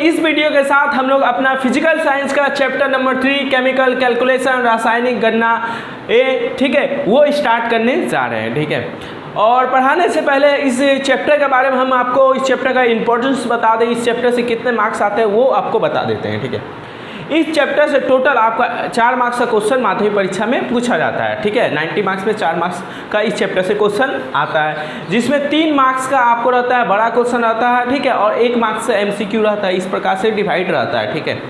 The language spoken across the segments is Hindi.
इस वीडियो के साथ हम लोग अपना फिजिकल साइंस का चैप्टर नंबर 3 केमिकल कैलकुलेशन रासायनिक गणना ठीक है वो स्टार्ट करने जा रहे हैं। ठीक है, और पढ़ाने से पहले इस चैप्टर के बारे में हम आपको इस चैप्टर का इंपॉर्टेंस बता दें, इस चैप्टर से कितने मार्क्स आते हैं वो आपको बता देते हैं। ठीक है, इस चैप्टर से टोटल आपका 4 मार्क्स का क्वेश्चन माध्यमिक परीक्षा में पूछा जाता है। ठीक है, 90 मार्क्स में 4 मार्क्स का इस चैप्टर से क्वेश्चन आता है, जिसमें 3 मार्क्स का आपको रहता है बड़ा क्वेश्चन रहता है। ठीक है, और 1 मार्क्स से MCQ रहता है, इस प्रकार से डिवाइड रहता है। ठीक है,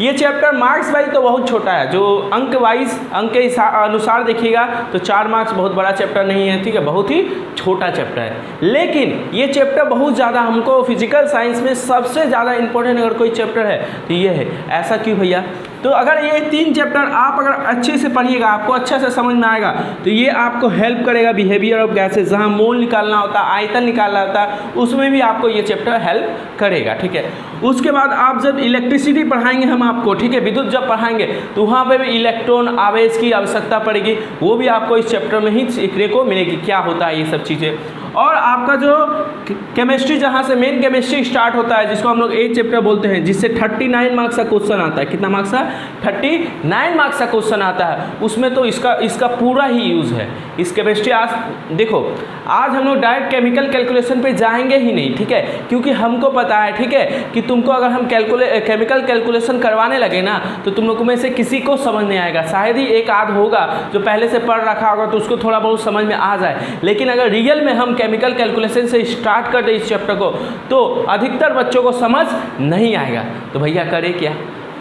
ये चैप्टर मार्क्स वाइज तो बहुत छोटा है, जो अंक वाइज अंक के अनुसार देखिएगा तो 4 मार्क्स बहुत बड़ा चैप्टर नहीं है। ठीक है, बहुत ही छोटा चैप्टर है, लेकिन ये चैप्टर बहुत ज़्यादा हमको फिजिकल साइंस में सबसे ज़्यादा इंपॉर्टेंट अगर कोई चैप्टर है तो ये है। ऐसा क्यों भैया? तो अगर ये 3 चैप्टर आप अगर अच्छे से पढ़िएगा, आपको अच्छा से समझ में आएगा तो ये आपको हेल्प करेगा बिहेवियर ऑफ गैसेज, जहाँ मोल निकालना होता है, आयतन निकालना होता है, उसमें भी आपको ये चैप्टर हेल्प करेगा। ठीक है, उसके बाद आप जब इलेक्ट्रिसिटी पढ़ाएंगे हम आपको, ठीक है, विद्युत जब पढ़ाएंगे तो वहाँ पे भी इलेक्ट्रॉन आवेश की आवश्यकता पड़ेगी, वो भी आपको इस चैप्टर में ही सीखने को मिलेगी क्या होता है ये सब चीज़ें। और आपका जो केमिस्ट्री जहाँ से मेन केमिस्ट्री स्टार्ट होता है, जिसको हम लोग एक चैप्टर बोलते हैं, जिससे 39 मार्क्स का क्वेश्चन आता है। कितना मार्क्स का? 39 मार्क्स का क्वेश्चन आता है, उसमें तो इसका पूरा ही यूज़ है। इस केमिस्ट्री आज देखो, आज हम लोग डायरेक्ट केमिकल कैलकुलेशन पे जाएंगे ही नहीं। ठीक है, क्योंकि हमको पता है, ठीक है, कि तुमको अगर हम केमिकल कैलकुलेशन करवाने लगे ना तो तुम लोगों में से किसी को समझ नहीं आएगा, शायद ही एक आध होगा जो पहले से पढ़ रखा होगा तो उसको थोड़ा बहुत समझ में आ जाए। लेकिन अगर रियल में हम केमिकल कैलकुलेशन से स्टार्ट कर दे इस चैप्टर को तो अधिकतर बच्चों को समझ नहीं आएगा। तो भैया करें क्या?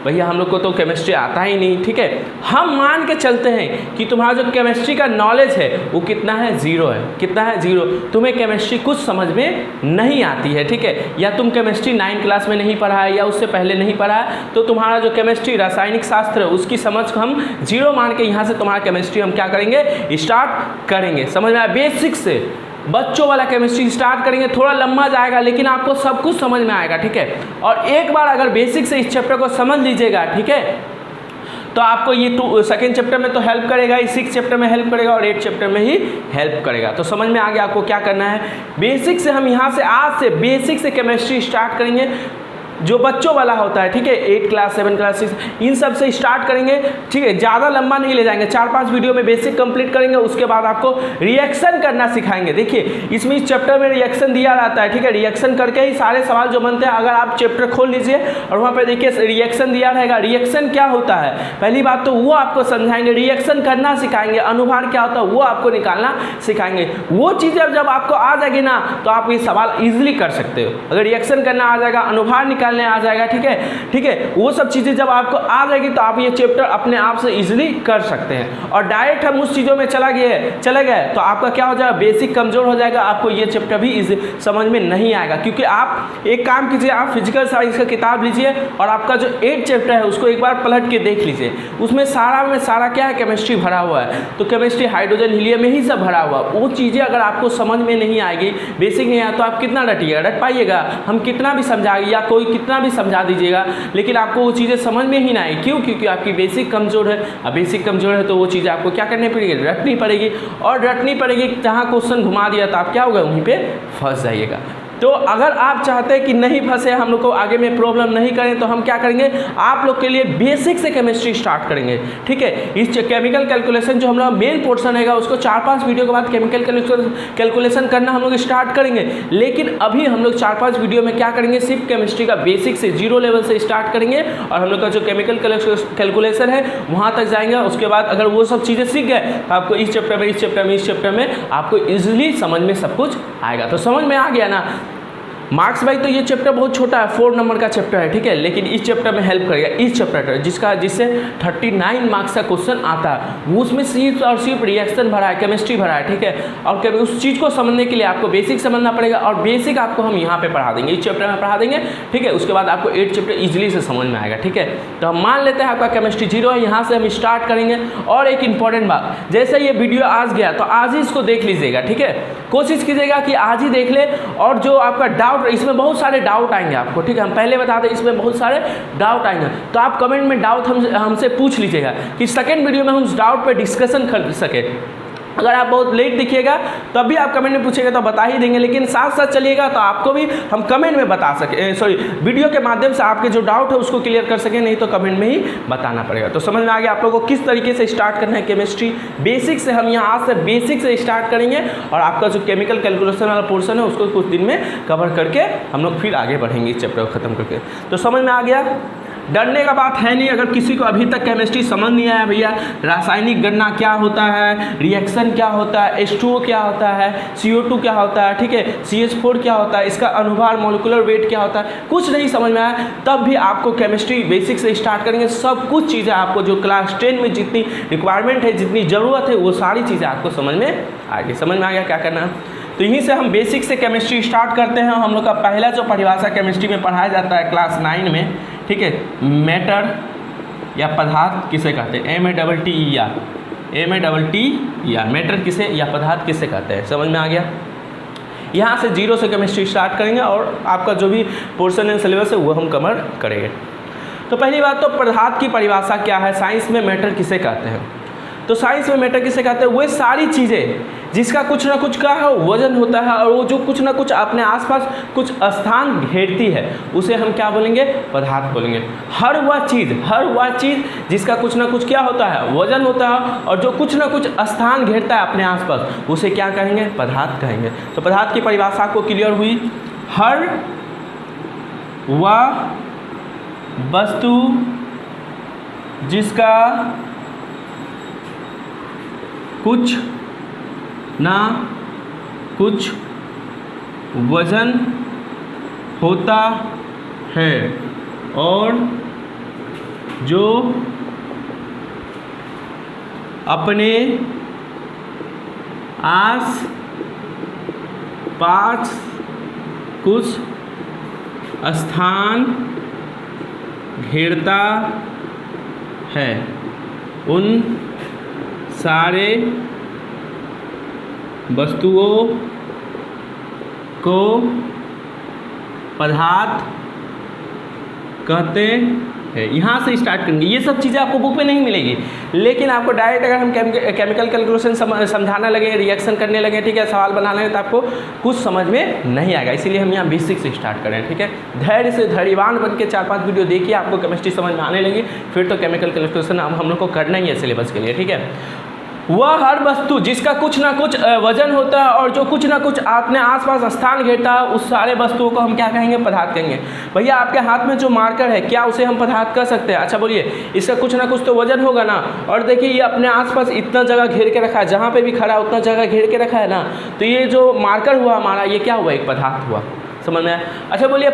भैया हम लोग को तो केमिस्ट्री आता ही नहीं। ठीक है, हम मान के चलते हैं कि तुम्हारा जो केमिस्ट्री का नॉलेज है वो कितना है? 0 है। कितना है? 0। तुम्हें केमिस्ट्री कुछ समझ में नहीं आती है। ठीक है, या तुम केमिस्ट्री 9 क्लास में नहीं पढ़ा है या उससे पहले नहीं पढ़ा है, तो तुम्हारा जो केमिस्ट्री रासायनिक शास्त्र है उसकी समझ को हम 0 मान के यहाँ से तुम्हारा केमिस्ट्री हम क्या करेंगे? स्टार्ट करेंगे। समझ में आया? बेसिक से बच्चों वाला केमिस्ट्री स्टार्ट करेंगे, थोड़ा लंबा जाएगा लेकिन आपको सब कुछ समझ में आएगा। ठीक है, और एक बार अगर बेसिक से इस चैप्टर को समझ लीजिएगा, ठीक है, तो आपको ये सेकेंड चैप्टर में तो हेल्प करेगा, इस 6 चैप्टर में हेल्प करेगा और 8 चैप्टर में ही हेल्प करेगा। तो समझ में आ गया आपको क्या करना है। बेसिक से हम यहाँ से आज से बेसिक से केमिस्ट्री स्टार्ट करेंगे, जो बच्चों वाला होता है। ठीक है, 8 क्लास 7 क्लास 6 इन सब से स्टार्ट करेंगे। ठीक है, ज़्यादा लंबा नहीं ले जाएंगे, 4-5 वीडियो में बेसिक कंप्लीट करेंगे, उसके बाद आपको रिएक्शन करना सिखाएंगे। देखिए इसमें इस चैप्टर में रिएक्शन दिया रहता है। ठीक है, रिएक्शन करके ही सारे सवाल जो बनते हैं, अगर आप चैप्टर खोल लीजिए और वहाँ पर देखिए रिएक्शन दिया रहेगा। रिएक्शन क्या होता है पहली बात तो वो आपको समझाएंगे, रिएक्शन करना सिखाएंगे, अनुभार क्या होता है वो आपको निकालना सिखाएंगे। वो चीज़ें जब आपको आ जाएगी ना तो आप ये सवाल ईजिली कर सकते हो। अगर रिएक्शन करना आ जाएगा, अनुभार निकालने आ जाएगा, ठीक है, ठीक है, वो सब चीज़ें जब आपको आ जाएगी तो आप ये चैप्टर अपने आप से इजीली कर सकते हैं। और डायरेक्ट हम उस चीज़ों में चले गए तो आपका क्या हो जाएगा? बेसिक कमज़ोर हो जाएगा, आपको ये चैप्टर भी इजी समझ में नहीं आएगा। क्योंकि आप एक काम कीजिए, आप फिजिकल साइंस का किताब लीजिए और आपका जो 8 चैप्टर है उसको एक बार पलट के देख लीजिए। उसमें सारा क्या है? केमिस्ट्री भरा हुआ है। तो केमिस्ट्री हाइड्रोजन हीलियम में ही सब भरा हुआ। वो चीज़ें अगर आपको समझ में नहीं आएगी, बेसिक नहीं आया, तो आप कितना रटिएगा? रट पाइएगा? हम कितना भी समझाएंगे या कोई कितना भी समझा दीजिएगा लेकिन आपको वो चीज़ें समझ में ही ना आए। क्यों? क्योंकि आपकी बेसिक कमज़ोर है। अब बेसिक कमज़ोर है तो वो चीज़ें आपको क्या करनी पड़ेगी? रटनी पड़ेगी। और रटनी पड़ेगी, जहाँ क्वेश्चन घुमा दिया तो आप क्या होगा? वहीं पे फंस जाइएगा। तो अगर आप चाहते हैं कि नहीं फंसे, हम लोग को आगे में प्रॉब्लम नहीं करें, तो हम क्या करेंगे? आप लोग के लिए बेसिक से केमिस्ट्री स्टार्ट करेंगे। ठीक है, इस केमिकल कैलकुलेशन जो हम लोग मेन पोर्शन है उसको 4-5 वीडियो के बाद केमिकल कैलकुलेशन करना हम लोग स्टार्ट करेंगे। लेकिन अभी हम लोग 4-5 वीडियो में क्या करेंगे? सिर्फ केमिस्ट्री का बेसिक से 0 लेवल से स्टार्ट करेंगे और हम लोग का जो केमिकल कैलकुलेशन है वहाँ तक जाएंगे। उसके बाद अगर वो सब चीज़ें सीख गए तो आपको इस चैप्टर में आपको ईजिली समझ में सब कुछ आएगा। तो समझ में आ गया ना? मार्क्स वाइज तो ये चैप्टर बहुत छोटा है, 4 नंबर का चैप्टर है। ठीक है, लेकिन इस चैप्टर में हेल्प करेगा। इस चैप्टर जिससे 39 मार्क्स का क्वेश्चन आता है, उसमें सिर्फ और सिर्फ रिएक्शन भरा है, केमिस्ट्री भरा है। ठीक है, और उस चीज़ को समझने के लिए आपको बेसिक समझना पड़ेगा और बेसिक आपको हम यहाँ पे पढ़ा देंगे, इस चैप्टर में पढ़ा देंगे। ठीक है, उसके बाद आपको 8 चैप्टर ईजिली से समझ में आएगा। ठीक है, तो हम मान लेते हैं आपका केमिस्ट्री 0 है, यहाँ से हम स्टार्ट करेंगे। और एक इंपॉर्टेंट बात, जैसे ये वीडियो आज गया तो आज ही इसको देख लीजिएगा। ठीक है, कोशिश कीजिएगा कि आज ही देख ले। और जो आपका डाउट, इसमें बहुत सारे डाउट आएंगे आपको। ठीक है, हम पहले बता दें इसमें बहुत सारे डाउट आएंगे, तो आप कमेंट में डाउट हमसे पूछ लीजिएगा कि सेकंड वीडियो में हम उस डाउट पे डिस्कशन कर सके। अगर आप बहुत लेट दिखिएगा तब भी आप कमेंट में पूछेगा तो बता ही देंगे, लेकिन साथ साथ चलिएगा तो आपको भी हम कमेंट में बता सके, सॉरी वीडियो के माध्यम से आपके जो डाउट है उसको क्लियर कर सकें, नहीं तो कमेंट में ही बताना पड़ेगा। तो समझ में आ गया आप लोगों को किस तरीके से स्टार्ट करना है केमिस्ट्री। बेसिक से हम यहाँ आज से बेसिक से स्टार्ट करेंगे और आपका जो केमिकल कैलकुलेशन वाला पोर्शन है उसको कुछ दिन में कवर करके हम लोग फिर आगे बढ़ेंगे इस चैप्टर को ख़त्म करके। तो समझ में आ गया, डरने का बात है नहीं। अगर किसी को अभी तक केमिस्ट्री समझ नहीं आया भैया, रासायनिक गणना क्या होता है, रिएक्शन क्या होता है, H2O क्या होता है, CO2 क्या होता है, ठीक है, CH4 क्या होता है, इसका अनुभार मॉलिक्यूलर वेट क्या होता है, कुछ नहीं समझ में आया, तब भी आपको केमिस्ट्री बेसिक से स्टार्ट करेंगे। सब कुछ चीज़ें आपको जो क्लास 10 में जितनी रिक्वायरमेंट है, जितनी ज़रूरत है, वो सारी चीज़ें आपको समझ में आएगी। समझ में आ गया क्या करना है। तो यहीं से हम बेसिक से केमिस्ट्री स्टार्ट करते हैं। हम लोग का पहला जो परिभाषा केमिस्ट्री में पढ़ाया जाता है क्लास 9 में, ठीक है, मैटर या पदार्थ किसे कहते हैं, MATTER मैटर किसे या पदार्थ किसे कहते हैं। समझ में आ गया। यहाँ से जीरो से केमिस्ट्री स्टार्ट करेंगे और आपका जो भी पोर्शन है सिलेबस है वो हम कवर करेंगे। तो पहली बात तो पदार्थ की परिभाषा क्या है, साइंस में मैटर किसे कहते हैं। तो साइंस में मैटर किसे कहते हैं, वो सारी चीज़ें जिसका कुछ ना कुछ का है वजन होता है और वो जो कुछ ना कुछ अपने आसपास कुछ स्थान घेरती है उसे हम क्या बोलेंगे, पदार्थ बोलेंगे। हर वह चीज़ जिसका कुछ ना कुछ क्या होता है, वजन होता है और जो कुछ ना कुछ स्थान घेरता है अपने आसपास उसे क्या कहेंगे, पदार्थ कहेंगे। तो पदार्थ की परिभाषा को क्लियर हुई। हर वह वस्तु जिसका कुछ ना कुछ वजन होता है और जो अपने आस पास कुछ स्थान घेरता है, उन सारे वस्तुओं को पदार्थ कहते हैं। यहाँ से स्टार्ट करेंगे। ये सब चीज़ें आपको बुक में नहीं मिलेगी, लेकिन आपको डायरेक्ट अगर हम केमिकल कैलकुलेशन समझाने लगे, रिएक्शन करने लगे, ठीक है, सवाल बनाने लगे तो आपको कुछ समझ में नहीं आएगा। इसीलिए हम यहाँ बेसिक से स्टार्ट करें, ठीक है। धैर्य से धैर्यवान बन के 4-5 वीडियो देखिए, आपको केमिस्ट्री समझ में आने लगी, फिर तो केमिकल कैलकुलेशन हम लोग को करना ही है सिलेबस के लिए, ठीक है। वह हर वस्तु जिसका कुछ ना कुछ वजन होता है और जो कुछ ना कुछ अपने आसपास स्थान घेरता है, उस सारे वस्तुओं को हम क्या कहेंगे, पदार्थ कहेंगे। भैया आपके हाथ में जो मार्कर है क्या उसे हम पदार्थ कह सकते हैं? अच्छा बोलिए, इसका कुछ ना कुछ तो वजन होगा ना। और देखिए ये अपने आसपास इतना जगह घेर के रखा है, जहाँ पे भी खड़ा है उतना जगह घेर के रखा है ना, तो ये जो मार्कर हुआ हमारा, ये क्या हुआ, एक पदार्थ हुआ। समझ में आया। अच्छा बोलिए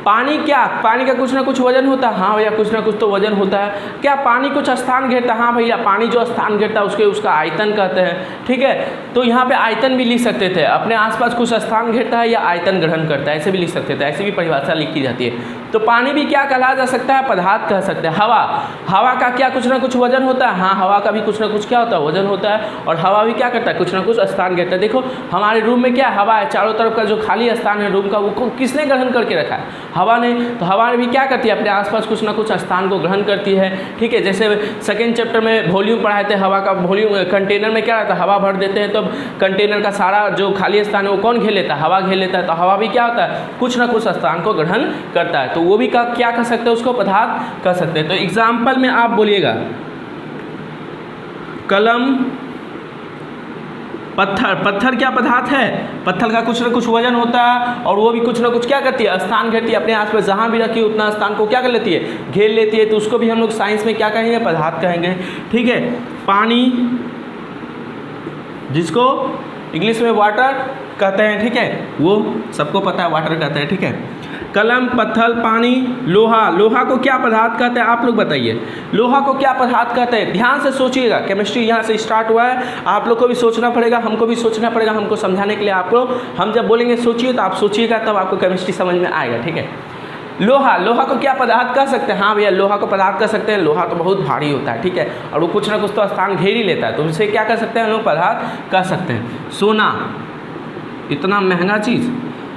पानी क्या, पानी का कुछ ना कुछ वजन होता है? हाँ भैया कुछ ना कुछ तो वजन होता है। क्या पानी कुछ स्थान घेरता है? हाँ भैया पानी जो स्थान घेरता है उसका आयतन कहते हैं, ठीक है। तो यहाँ पे आयतन भी लिख सकते थे, अपने आसपास कुछ स्थान घेरता है या आयतन ग्रहण करता है, ऐसे भी लिख सकते थे, ऐसी भी परिभाषा लिखी जाती है। तो पानी भी क्या कहा जा सकता है, पदार्थ कह सकते हैं। हवा का क्या कुछ ना कुछ वजन होता है? हाँ हवा का भी कुछ ना कुछ क्या होता है, वजन होता है। और हवा भी क्या करता है, कुछ ना कुछ स्थान घेरता है। देखो हमारे रूम में क्या हवा है, चारों तरफ का जो खाली स्थान है रूम का, वो किसने ग्रहण करके रखा है, हवा ने। तो हवा भी क्या करती है, अपने आसपास कुछ ना कुछ स्थान को ग्रहण करती है, ठीक है। जैसे सेकेंड चैप्टर में वॉल्यूम पढ़ाए थे, हवा का वॉल्यूम, कंटेनर में क्या रहता है, हवा भर देते हैं तो कंटेनर का सारा जो खाली स्थान है वो कौन घेर लेता है, हवा घेर लेता है। तो हवा भी क्या होता है, कुछ ना कुछ स्थान को ग्रहण करता है, तो वो भी क्या कर सकते हैं, उसको पदार्थ कर सकते हैं। तो एग्जाम्पल में आप बोलिएगा कलम, पत्थर क्या पदार्थ है, पत्थर का कुछ ना कुछ वजन होता है और वो भी कुछ ना कुछ क्या करती है, स्थान घेरती है, अपने आसपास जहाँ भी रखी उतना स्थान को क्या कर लेती है, घेर लेती है। तो उसको भी हम लोग साइंस में क्या कहेंगे, पदार्थ कहेंगे, ठीक है। पानी जिसको इंग्लिश में वाटर कहते हैं, ठीक है, वो सबको पता है वाटर कहते हैं, ठीक है। कलम, पत्थर, पानी, लोहा को क्या पदार्थ कहते हैं, आप लोग बताइए, लोहा को क्या पदार्थ कहते हैं? ध्यान से सोचिएगा, केमिस्ट्री यहाँ से स्टार्ट हुआ है, आप लोग को भी सोचना पड़ेगा, हमको भी सोचना पड़ेगा, हमको समझाने के लिए आप लोग, हम जब बोलेंगे सोचिए तो आप सोचिएगा, तब आपको केमिस्ट्री समझ में आएगा, ठीक है। लोहा को क्या पदार्थ कह सकते हैं? हाँ भैया लोहा को पदार्थ कह सकते हैं। लोहा तो बहुत भारी होता है, ठीक है, और वो कुछ ना कुछ तो स्थान घेर ही लेता है, तो उसे क्या कर सकते हैं हम लोग, पदार्थ कह सकते हैं। सोना, इतना महंगा चीज़,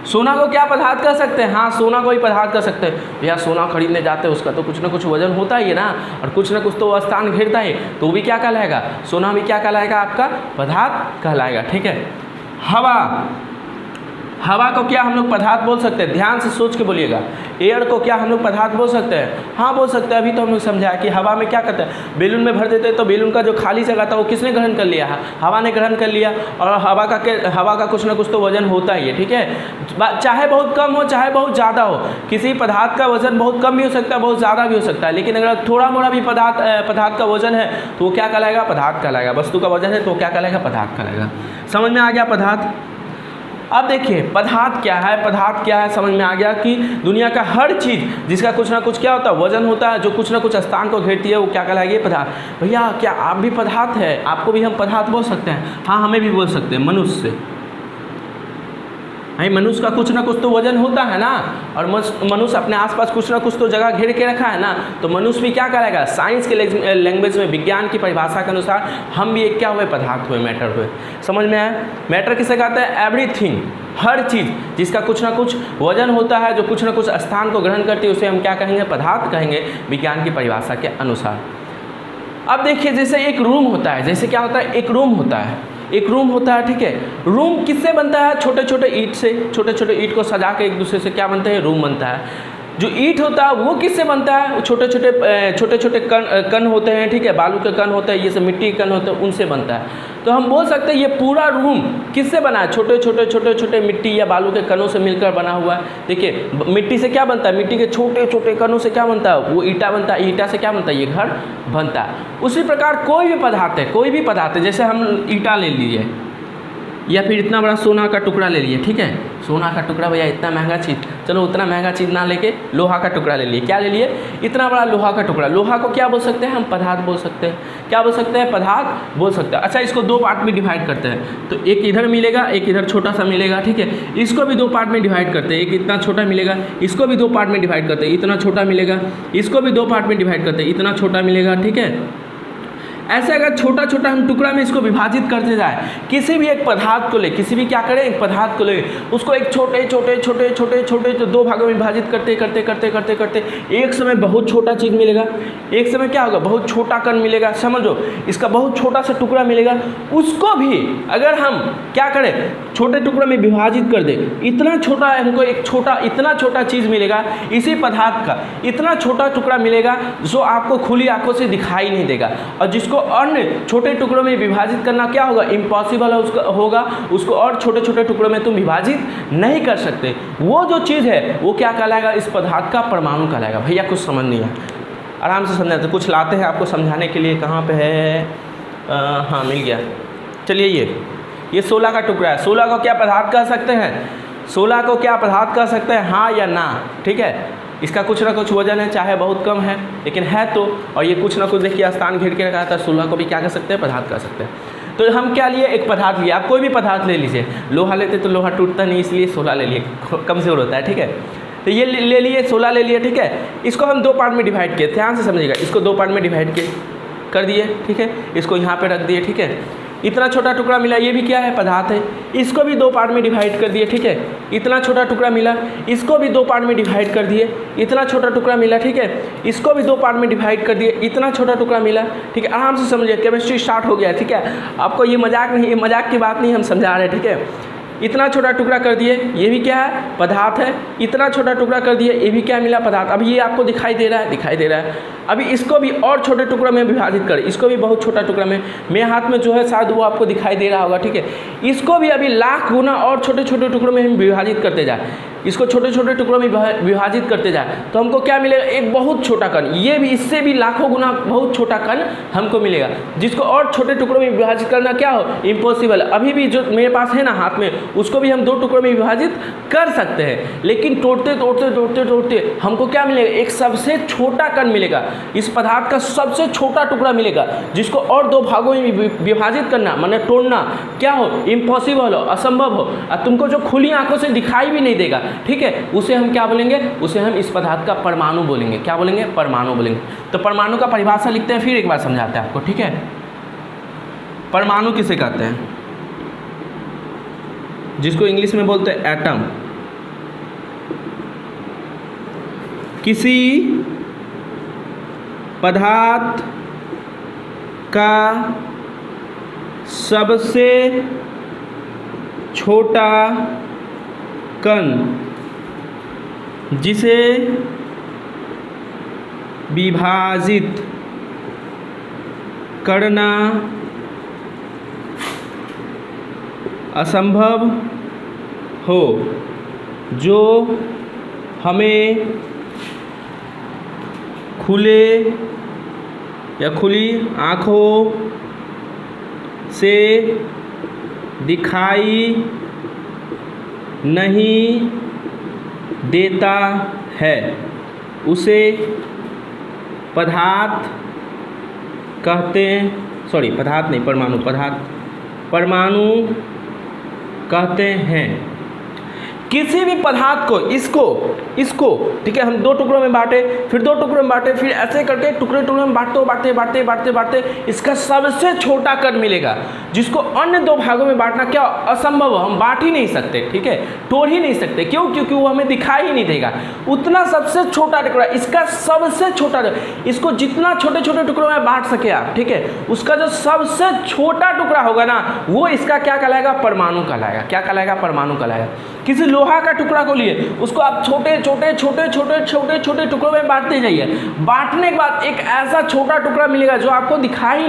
सोना को क्या पदार्थ कर सकते हैं? हाँ, सोना को ही पदार्थ कर सकते हैं। भैया सोना खरीदने जाते हैं, उसका तो कुछ ना कुछ वजन होता ही है ना, और कुछ ना कुछ तो वो स्थान घेरता है, तो वो भी क्या कहलाएगा? सोना भी क्या कहलाएगा? आपका पदार्थ कहलाएगा। ठीक है। हवा, हवा को क्या हम लोग पदार्थ बोल सकते हैं? ध्यान से सोच के बोलिएगा। एयर को क्या हम लोग पदार्थ बोल सकते हैं? हाँ बोल सकते हैं। अभी तो हम लोग समझाया कि हवा में क्या करते हैं, बेलून में भर देते हैं, तो बेलून का जो खाली जगह था वो किसने ग्रहण कर लिया? हवा ने ग्रहण कर लिया। और हवा का कुछ ना कुछ तो वजन होता ही है। ठीक है, चाहे बहुत कम हो चाहे बहुत ज़्यादा हो, किसी पदार्थ का वजन बहुत कम भी हो सकता है, बहुत ज़्यादा भी हो सकता है, लेकिन अगर थोड़ा मोड़ा भी पदार्थ का वजन है तो वो क्या कहलाएगा? पदार्थ कहलाएगा। वस्तु का वजन है तो क्या कहलाएगा? पदार्थ कहलाएगा। समझ में आ गया पदार्थ? अब देखिए पदार्थ क्या है, पदार्थ क्या है समझ में आ गया कि दुनिया का हर चीज़ जिसका कुछ ना कुछ क्या होता है? वजन होता है, जो कुछ ना कुछ स्थान को घेरती है, वो क्या कहलाएगी? पदार्थ। भैया क्या आप भी पदार्थ है? आपको भी हम पदार्थ बोल सकते हैं? हाँ, हमें भी बोल सकते हैं। मनुष्य, भाई मनुष्य का कुछ ना कुछ तो वजन होता है ना, और मनुष्य अपने आसपास कुछ ना कुछ तो जगह घेर के रखा है ना, तो मनुष्य भी क्या करेगा? साइंस के लैंग्वेज में, विज्ञान की परिभाषा के अनुसार हम भी एक क्या हुए? पदार्थ हुए, मैटर हुए। समझ में आया? मैटर किसे कहते हैं? एवरीथिंग, हर चीज़ जिसका कुछ ना कुछ वजन होता है, जो कुछ ना कुछ स्थान को ग्रहण करती है, उसे हम क्या कहेंगे? पदार्थ कहेंगे, विज्ञान की परिभाषा के अनुसार। अब देखिए जैसे एक रूम होता है, जैसे क्या होता है? एक रूम होता है, एक रूम होता है। ठीक है, रूम किससे बनता है? छोटे छोटे ईंट से, छोटे छोटे ईंट को सजा के एक दूसरे से क्या बनते हैं? रूम बनता है। जो ईंट होता है वो किससे बनता है? छोटे छोटे कण होते हैं। ठीक है, बालू के कण होते हैं, ये सब मिट्टी के कण होते हैं, उनसे बनता है। तो हम बोल सकते हैं ये पूरा रूम किससे बना है? छोटे छोटे मिट्टी या बालू के कणों से मिलकर बना हुआ है। देखिए मिट्टी से क्या बनता है? मिट्टी के छोटे छोटे कणों से क्या बनता है? वो ईंटा बनता है। ईंटा से क्या बनता है? ये घर बनता है। उसी प्रकार कोई भी पदार्थ है, कोई भी पदार्थ है, जैसे हम ईंटा ले लीजिए या फिर इतना बड़ा सोना का टुकड़ा ले लिए। ठीक है, सोना का टुकड़ा, भैया इतना महंगा चीज़, चलो उतना महंगा चीज़ ना लेके लोहा का टुकड़ा ले लिए। क्या ले लिए? इतना बड़ा लोहा का टुकड़ा। लोहा को क्या बोल सकते हैं? हम पदार्थ बोल सकते हैं। क्या बोल सकते हैं? पदार्थ बोल सकते हैं। अच्छा, इसको दो पार्ट में डिवाइड करते हैं, तो एक इधर मिलेगा, एक इधर छोटा सा मिलेगा। ठीक है, इसको भी दो पार्ट में डिवाइड करते हैं, एक इतना छोटा मिलेगा, इसको भी दो पार्ट में डिवाइड करते हैं, इतना छोटा मिलेगा, इसको भी दो पार्ट में डिवाइड करते हैं, इतना छोटा मिलेगा। ठीक है, ऐसे अगर छोटा छोटा हम टुकड़ा में इसको विभाजित करते जाए, किसी भी एक पदार्थ को ले, किसी भी क्या करें? एक पदार्थ को ले, उसको एक छोटे छोटे दो भागों में विभाजित करते एक समय बहुत छोटा चीज़ मिलेगा, एक समय क्या होगा? बहुत छोटा कण मिलेगा। समझो, इसका बहुत छोटा सा टुकड़ा मिलेगा, उसको भी अगर हम क्या करें? छोटे टुकड़ों में विभाजित कर दे, इतना छोटा हमको एक छोटा इतना छोटा चीज़ मिलेगा, इसी पदार्थ का इतना छोटा टुकड़ा मिलेगा जो आपको खुली आंखों से दिखाई नहीं देगा, और जिसको अन्य छोटे टुकड़ों में विभाजित करना क्या होगा? इम्पॉसिबल है उसको और छोटे छोटे टुकड़ों में तुम विभाजित नहीं कर सकते। वो जो चीज़ है वो क्या कहलाएगा? इस पदार्थ का परमाणु कहलाएगा। भैया कुछ समझ नहीं है, आराम से समझाते, कुछ लाते हैं आपको समझाने के लिए। कहाँ पे है? हाँ मिल गया। चलिए ये 16 का टुकड़ा है। 16 को क्या पदार्थ कह सकते हैं? 16 को क्या पदार्थ कह सकते हैं? हाँ या ना? ठीक है, इसका कुछ ना कुछ वजन है, चाहे बहुत कम है लेकिन है तो, और ये कुछ ना कुछ देखिए स्थान घेर के रखा था। 16 को भी क्या कर सकते हैं? पदार्थ कर सकते हैं। तो हम क्या लिए? एक पदार्थ लिए। आप कोई भी पदार्थ ले लीजिए, लोहा लेते तो लोहा टूटता नहीं, इसलिए 16 ले लिए, कमज़ोर होता है। ठीक है, तो ये ले लिए, 16 ले लिए। ठीक है, इसको हम दो पार्ट में डिवाइड किए, ध्यान से समझिएगा, इसको दो पार्ट में डिवाइड कर दिए। ठीक है, इसको यहाँ पे रख दिए। ठीक है, इतना छोटा टुकड़ा मिला, ये भी क्या है? पदार्थ है। इसको भी दो पार्ट में डिवाइड कर दिए। ठीक है, इतना छोटा टुकड़ा मिला, इसको भी दो पार्ट में डिवाइड कर दिए। इतना छोटा टुकड़ा मिला, ठीक है, इसको भी दो पार्ट में डिवाइड कर दिए। इतना छोटा टुकड़ा मिला। ठीक है, आराम से समझिए, केमिस्ट्री स्टार्ट हो गया। ठीक है, आपको ये मजाक नहीं, ये मजाक की बात नहीं हम समझा रहे हैं। ठीक है, इतना छोटा टुकड़ा कर दिए, ये भी क्या है? पदार्थ है। इतना छोटा टुकड़ा कर दिए, ये भी क्या मिला? पदार्थ। अभी ये आपको दिखाई दे रहा है, दिखाई दे रहा है। अभी इसको भी और छोटे टुकड़ों में विभाजित करें, इसको भी बहुत छोटा टुकड़ा में, मेरे हाथ में जो है शायद वो आपको दिखाई दे रहा होगा। ठीक है, इसको भी अभी लाख गुना और छोटे छोटे टुकड़ों में हम विभाजित करते जाए, इसको छोटे छोटे टुकड़ों में विभाजित करते जाए, तो हमको क्या मिलेगा? एक बहुत छोटा कण। ये भी इससे भी लाखों गुना बहुत छोटा कण हमको मिलेगा, जिसको और छोटे टुकड़ों में विभाजित करना क्या हो? इम्पॉसिबल। अभी भी जो मेरे पास है ना हाथ में, उसको भी हम दो टुकड़ों में विभाजित कर सकते हैं, लेकिन तोड़ते तोड़ते तोड़ते तोड़ते हमको क्या मिलेगा? एक सबसे छोटा कण मिलेगा, इस पदार्थ का सबसे छोटा टुकड़ा मिलेगा, जिसको और दो भागों में विभाजित करना, माने तोड़ना क्या हो? इम्पॉसिबल हो, असंभव हो, और तुमको जो खुली आंखों से दिखाई भी नहीं देगा। ठीक है, उसे हम क्या बोलेंगे? उसे हम इस पदार्थ का परमाणु बोलेंगे। क्या बोलेंगे? परमाणु बोलेंगे। तो परमाणु का परिभाषा लिखते हैं, फिर एक बार समझाते हैं आपको। ठीक है, परमाणु किसे कहते हैं? जिसको इंग्लिश में बोलते हैं एटम। किसी पदार्थ का सबसे छोटा कण जिसे विभाजित करना असंभव हो, जो हमें खुले या खुली आँखों से दिखाई नहीं देता है, उसे पदार्थ कहते हैं। सॉरी, पदार्थ नहीं, परमाणु। परमाणु कहते हैं। किसी भी पदार्थ को इसको ठीक है, हम दो टुकड़ों में बांटे, फिर दो टुकड़ों में बांटे, फिर ऐसे करके टुकड़े में बांटते इसका सबसे छोटा कण मिलेगा, जिसको अन्य दो भागों में बांटना क्या असंभव, हम बांट ही नहीं सकते, ठीक है, तोड़ ही नहीं सकते। क्यों? क्योंकि वो हमें दिखाई ही नहीं देगा। उतना सबसे छोटा टुकड़ा, इसका सबसे छोटा, इसको जितना छोटे छोटे टुकड़ों में बांट सके आप, ठीक है, उसका जो सबसे छोटा टुकड़ा होगा ना, वो इसका क्या कहलाएगा? परमाणु कहलाएगा। क्या कहलाएगा? परमाणु कहलाएगा। किसी लोहा का टुकड़ा को लिए, उसको आप छोटे छोटे टुकड़ों में बांटते जाइए। बांटने के बाद एक ऐसा छोटा टुकड़ा मिलेगा जो आपको दिखाई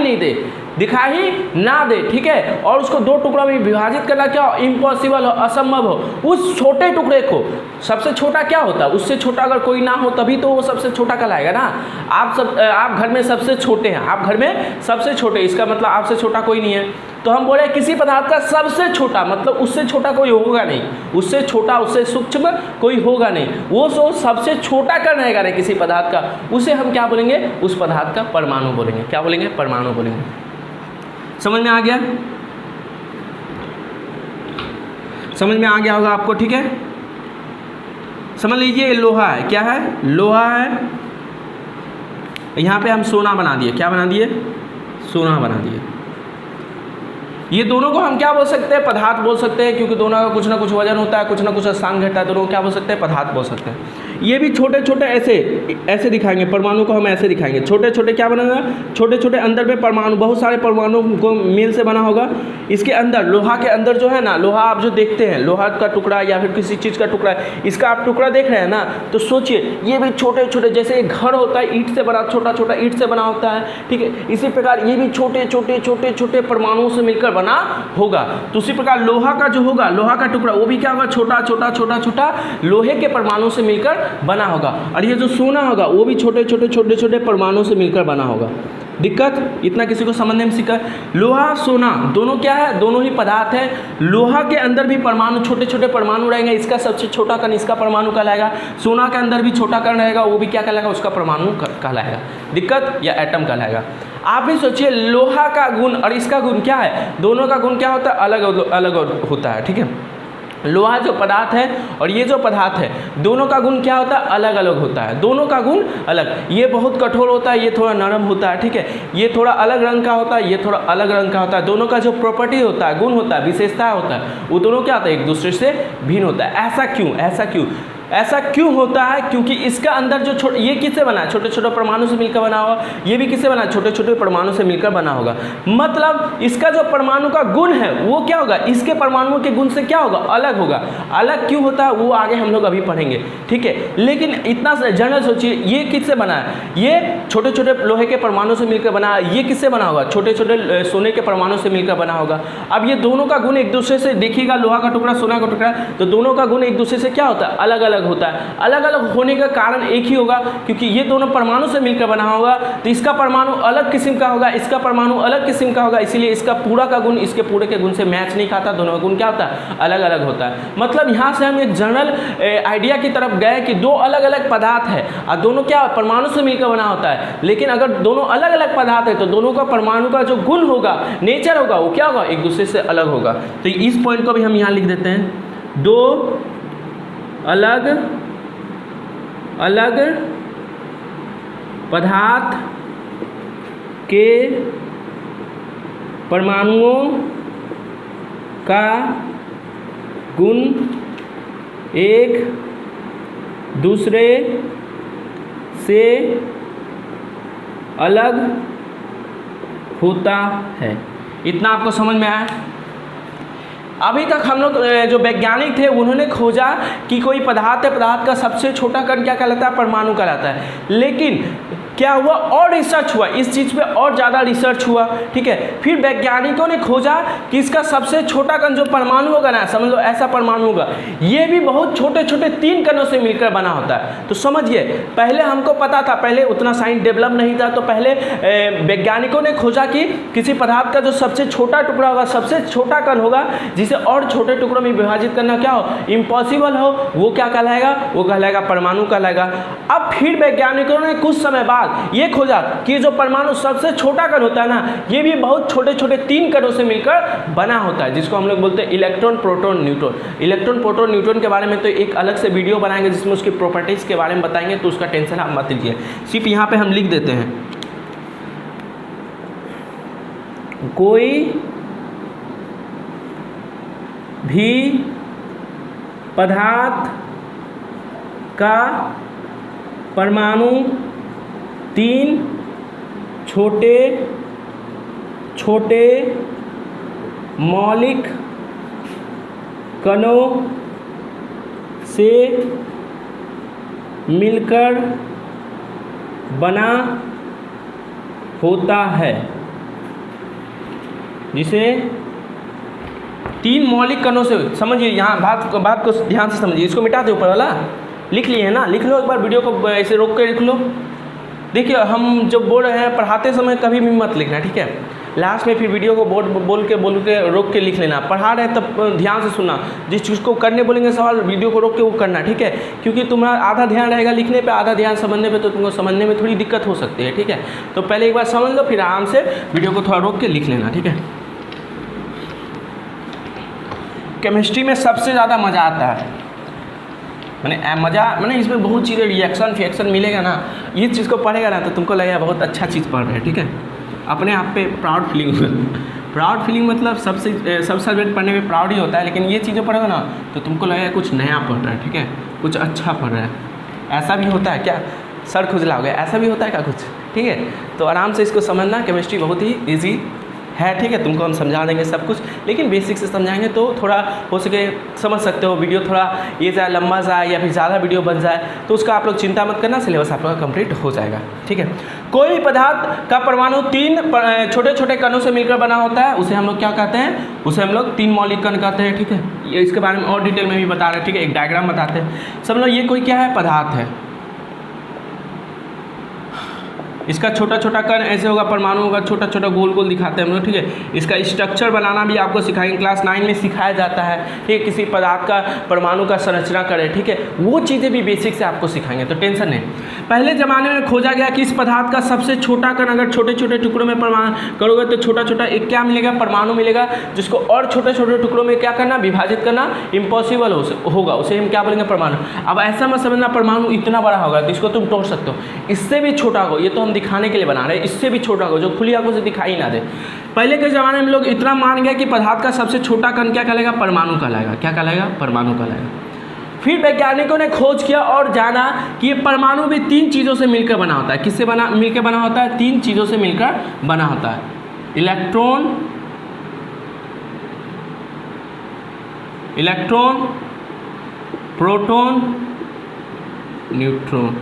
ना दे, ठीक है, और उसको दो टुकड़ों में विभाजित करना क्या इम्पॉसिबल हो, असंभव हो। उस छोटे टुकड़े को, सबसे छोटा क्या होता है? उससे छोटा अगर कोई ना हो तभी तो वो सबसे छोटा कहलाएगा ना। आप घर में सबसे छोटे हैं, आप घर में सबसे छोटे, इसका मतलब आपसे छोटा कोई नहीं है। तो हम बोले किसी पदार्थ का सबसे छोटा, मतलब उससे छोटा कोई होगा नहीं, उससे छोटा, उससे सूक्ष्म कोई होगा नहीं। वो सबसे छोटा कण रहेगा ना किसी पदार्थ का, उसे हम क्या बोलेंगे? उस पदार्थ का परमाणु बोलेंगे। क्या बोलेंगे? परमाणु बोलेंगे। समझ में आ गया? समझ में आ गया होगा आपको, ठीक है। समझ लीजिए लोहा है, क्या है? लोहा है। यहाँ पे हम सोना बना दिए। क्या बना दिए? सोना बना दिए। ये दोनों को हम क्या बोल सकते हैं? पदार्थ बोल सकते हैं, क्योंकि दोनों का कुछ ना कुछ वजन होता है, कुछ ना कुछ स्थान घटता है। दोनों को क्या बोल सकते हैं? पदार्थ बोल सकते हैं। ये भी छोटे छोटे ऐसे दिखाएंगे, परमाणु को हम ऐसे दिखाएंगे। छोटे छोटे क्या बनेगा? छोटे छोटे अंदर में परमाणु, बहुत सारे परमाणु को मेल से बना होगा। इसके अंदर, लोहा के अंदर जो है ना, लोहा आप जो देखते हैं, लोहा का टुकड़ा या फिर किसी चीज़ का टुकड़ा, इसका आप टुकड़ा देख रहे हैं ना, तो सोचिए ये भी छोटे छोटे, जैसे एक घर होता है ईंट से बना, छोटा छोटा ईंट से बना होता है, ठीक है, इसी प्रकार ये भी छोटे छोटे परमाणुओं से मिलकर बना होगा। तो उसी प्रकार लोहा का जो होगा, लोहा का टुकड़ा, वो भी क्या होगा? छोटा छोटा लोहे के परमाणु से मिलकर बना होगा। और ये जो सोना होगा वो भी छोटे छोटे परमाणु से मिलकर बना होगा। दिक्कत इतना किसी को समझने में सीखा? लोहा सोना दोनों क्या है? दोनों ही पदार्थ है। लोहा के अंदर भी परमाणु, छोटे छोटे परमाणु रहेंगे, इसका सबसे छोटा कण इसका परमाणु कहलाएगा। सोना के अंदर भी छोटा कण रहेगा, वो भी क्या कहलाएगा? उसका परमाणु कहलाएगा। दिक्कत या एटम कहलाएगा। आप भी सोचिए लोहा का गुण और इसका गुण क्या है? दोनों का गुण क्या होता है? अलग अलग होता है, ठीक है। लोहा जो पदार्थ है और ये जो पदार्थ है, दोनों का गुण क्या होता है? अलग अलग होता है। दोनों का गुण अलग, ये बहुत कठोर होता है, ये थोड़ा नरम होता है, ठीक है, ये थोड़ा अलग रंग का होता है, ये थोड़ा अलग रंग का होता है। दोनों का जो प्रॉपर्टी होता है, गुण होता है, विशेषता होता है, वो दोनों क्या होता है? एक दूसरे से भिन्न होता है। ऐसा क्यों होता है? क्योंकि इसका अंदर जो ये किससे बना है? छोटे छोटे परमाणु से मिलकर बना होगा। ये भी किससे बना है? छोटे छोटे परमाणु से मिलकर बना होगा। मतलब इसका जो परमाणु का गुण है वो क्या होगा? इसके परमाणुओं के गुण से क्या होगा? अलग होगा। अलग क्यों होता है वो आगे हम लोग अभी पढ़ेंगे, ठीक है। लेकिन इतना जनरल सोचिए, ये किससे बना है? ये छोटे छोटे लोहे के परमाणु से मिलकर बना है। ये किससे बना होगा? छोटे छोटे सोने के परमाणु से मिलकर बना होगा। अब ये दोनों का गुण एक दूसरे से, देखिएगा लोहा का टुकड़ा, सोना का टुकड़ा, तो दोनों का गुण एक दूसरे से क्या होता है? अलग अलग होता है। अलग अलग होने का कारण एक ही होगा, क्योंकि ये दोनों परमाणु से मिलकर बना होगा, तो इसका परमाणु अलग किस्म का होगा, इसका परमाणु अलग किस्म का होगा, इसीलिए इसका पूरा का गुण इसके पूरे के गुण से मैच नहीं खाता। दोनों का गुण क्या होता है? अलग अलग होता है। मतलब यहाँ से हम एक जनरल आइडिया की तरफ गए कि दो अलग अलग पदार्थ है और दोनों क्या परमाणु से मिलकर बना होता है। लेकिन अगर दोनों अलग अलग पदार्थ है तो दोनों का परमाणु का जो गुण होगा, नेचर होगा, वो क्या होगा? एक दूसरे से अलग होगा। तो इस पॉइंट को भी हम यहाँ लिख देते हैं। दो अलग पदार्थ के परमाणुओं का गुण एक दूसरे से अलग होता है। इतना आपको समझ में आया? अभी तक हम लोग जो वैज्ञानिक थे उन्होंने खोजा कि कोई पदार्थ है, पदार्थ का सबसे छोटा कण क्या कहलाता है? परमाणु कहलाता है। लेकिन क्या हुआ, और रिसर्च हुआ इस चीज़ पे, और ज़्यादा रिसर्च हुआ, ठीक है। फिर वैज्ञानिकों ने खोजा कि इसका सबसे छोटा कण जो परमाणु होगा ना, समझ लो ऐसा परमाणु होगा, ये भी बहुत छोटे छोटे 3 कणों से मिलकर बना होता है। तो समझिए, पहले हमको पता था, पहले उतना साइंस डेवलप नहीं था, तो पहले वैज्ञानिकों ने खोजा कि किसी पदार्थ का जो सबसे छोटा टुकड़ा होगा, सबसे छोटा कण होगा, जिसे और छोटे टुकड़ों में विभाजित करना क्या हो, इम्पॉसिबल हो, वो क्या कहलाएगा? वो कहलाएगा परमाणु कहलाएगा। अब फिर वैज्ञानिकों ने कुछ समय बाद ये खोजा कि जो परमाणु सबसे छोटा कण होता है ना, ये भी बहुत छोटे छोटे 3 कणों से मिलकर बना होता है, जिसको हम लोग बोलते हैं electron, proton, neutron. Electron, proton, neutron के बारे में तो एक अलग से वीडियो बनाएंगे जिसमें उसकी प्रॉपर्टीज के बारे में बताएंगे, तो उसका टेंशन आप मत लीजिए। सिर्फ यहाँ पे हम लिख देते हैं, कोई भी पदार्थ का परमाणु 3 छोटे छोटे मौलिक कणों से मिलकर बना होता है, जिसे 3 मौलिक कणों से, समझिए यहाँ बात को ध्यान से समझिए। इसको मिटा दे, ऊपर वाला लिख लिए है ना, लिख लो एक बार, वीडियो को ऐसे रोक के लिख लो। देखिए, हम जब बोल रहे हैं पढ़ाते समय कभी भी मत लिखना, ठीक है। लास्ट में फिर वीडियो को बोल के रोक के लिख लेना। पढ़ा रहे तब ध्यान से सुनना, जिस चीज़ को करने बोलेंगे सवाल, वीडियो को रोक के वो करना, ठीक है। क्योंकि तुम्हारा आधा ध्यान रहेगा लिखने पे, आधा ध्यान समझने पे, तो तुमको समझने में थोड़ी दिक्कत हो सकती है, ठीक है। तो पहले एक बार समझ लो, फिर आराम से वीडियो को थोड़ा रोक के लिख लेना, ठीक है। केमिस्ट्री में सबसे ज़्यादा मज़ा आता है, मैंने इसमें बहुत चीज़ें रिएक्शन फिएक्शन मिलेगा ना, ये चीज़ को पढ़ेगा ना तो तुमको लगेगा बहुत अच्छा चीज़ पढ़ रहे हैं, ठीक है। अपने आप पे प्राउड फीलिंग होगा। प्राउड फीलिंग मतलब सब सब्जेक्ट पढ़ने में प्राउड ही होता है, लेकिन ये चीज़ें पढ़ोगे ना तो तुमको लगेगा कुछ नया पढ़ रहा है, ठीक है, कुछ अच्छा पढ़ रहा है। ऐसा भी होता है क्या? सर खुजलाओगे, ऐसा भी होता है क्या कुछ? ठीक है, तो आराम से इसको समझना। केमिस्ट्री बहुत ही ईजी है, ठीक है। तुमको हम समझा देंगे सब कुछ, लेकिन बेसिक से समझाएंगे तो थोड़ा हो सके समझ सकते हो। वीडियो थोड़ा ये जाए लंबा जाए या फिर ज़्यादा वीडियो बन जाए तो उसका आप लोग चिंता मत करना, सिलेबस आप लोग का कंप्लीट हो जाएगा, ठीक है। कोई भी पदार्थ का परमाणु 3 छोटे छोटे कणों से मिलकर बना होता है, उसे हम लोग क्या कहते हैं? उसे हम लोग 3 मौलिक कण कहते हैं, ठीक है। ये इसके बारे में और डिटेल में भी बता रहे हैं, ठीक है। एक डायग्राम बताते हैं सब लोग। ये कोई क्या है? पदार्थ है। इसका छोटा छोटा कण ऐसे होगा, परमाणु होगा, छोटा छोटा गोल गोल दिखाते हैं हम लोग, ठीक है। इसका स्ट्रक्चर बनाना भी आपको सिखाएंगे, क्लास 9 में सिखाया जाता है, ठीक है। किसी पदार्थ का परमाणु का संरचना करें, ठीक है, वो चीज़ें भी बेसिक से आपको सिखाएंगे, तो टेंशन नहीं। पहले ज़माने में खोजा गया कि इस पदार्थ का सबसे छोटा कण अगर छोटे छोटे टुकड़ों में परमाणु करोगे तो छोटा छोटा एक क्या मिलेगा? परमाणु मिलेगा, जिसको और छोटे छोटे टुकड़ों में क्या करना? विभाजित करना इम्पॉसिबल होगा, उसे हम क्या बोलेंगे? परमाणु। अब ऐसा मत समझना परमाणु इतना बड़ा होगा तो इसको तुम तोड़ सकते हो, इससे भी छोटा होगा, ये तो हम दिखाने के लिए बना रहे हैं, इससे भी छोटा होगा जो खुली आंखों से दिखाई ना दे। पहले के ज़माने में लोग इतना मान गया कि पदार्थ का सबसे छोटा कण क्या कहलाएगा? परमाणु कहलाएगा। क्या कहलाएगा? परमाणु कहलाएगा। फिर वैज्ञानिकों ने खोज किया और जाना कि ये परमाणु भी 3 चीज़ों से मिलकर बना होता है। किससे मिलकर बना होता है? 3 चीज़ों से मिलकर बना होता है। Electron, proton, neutron.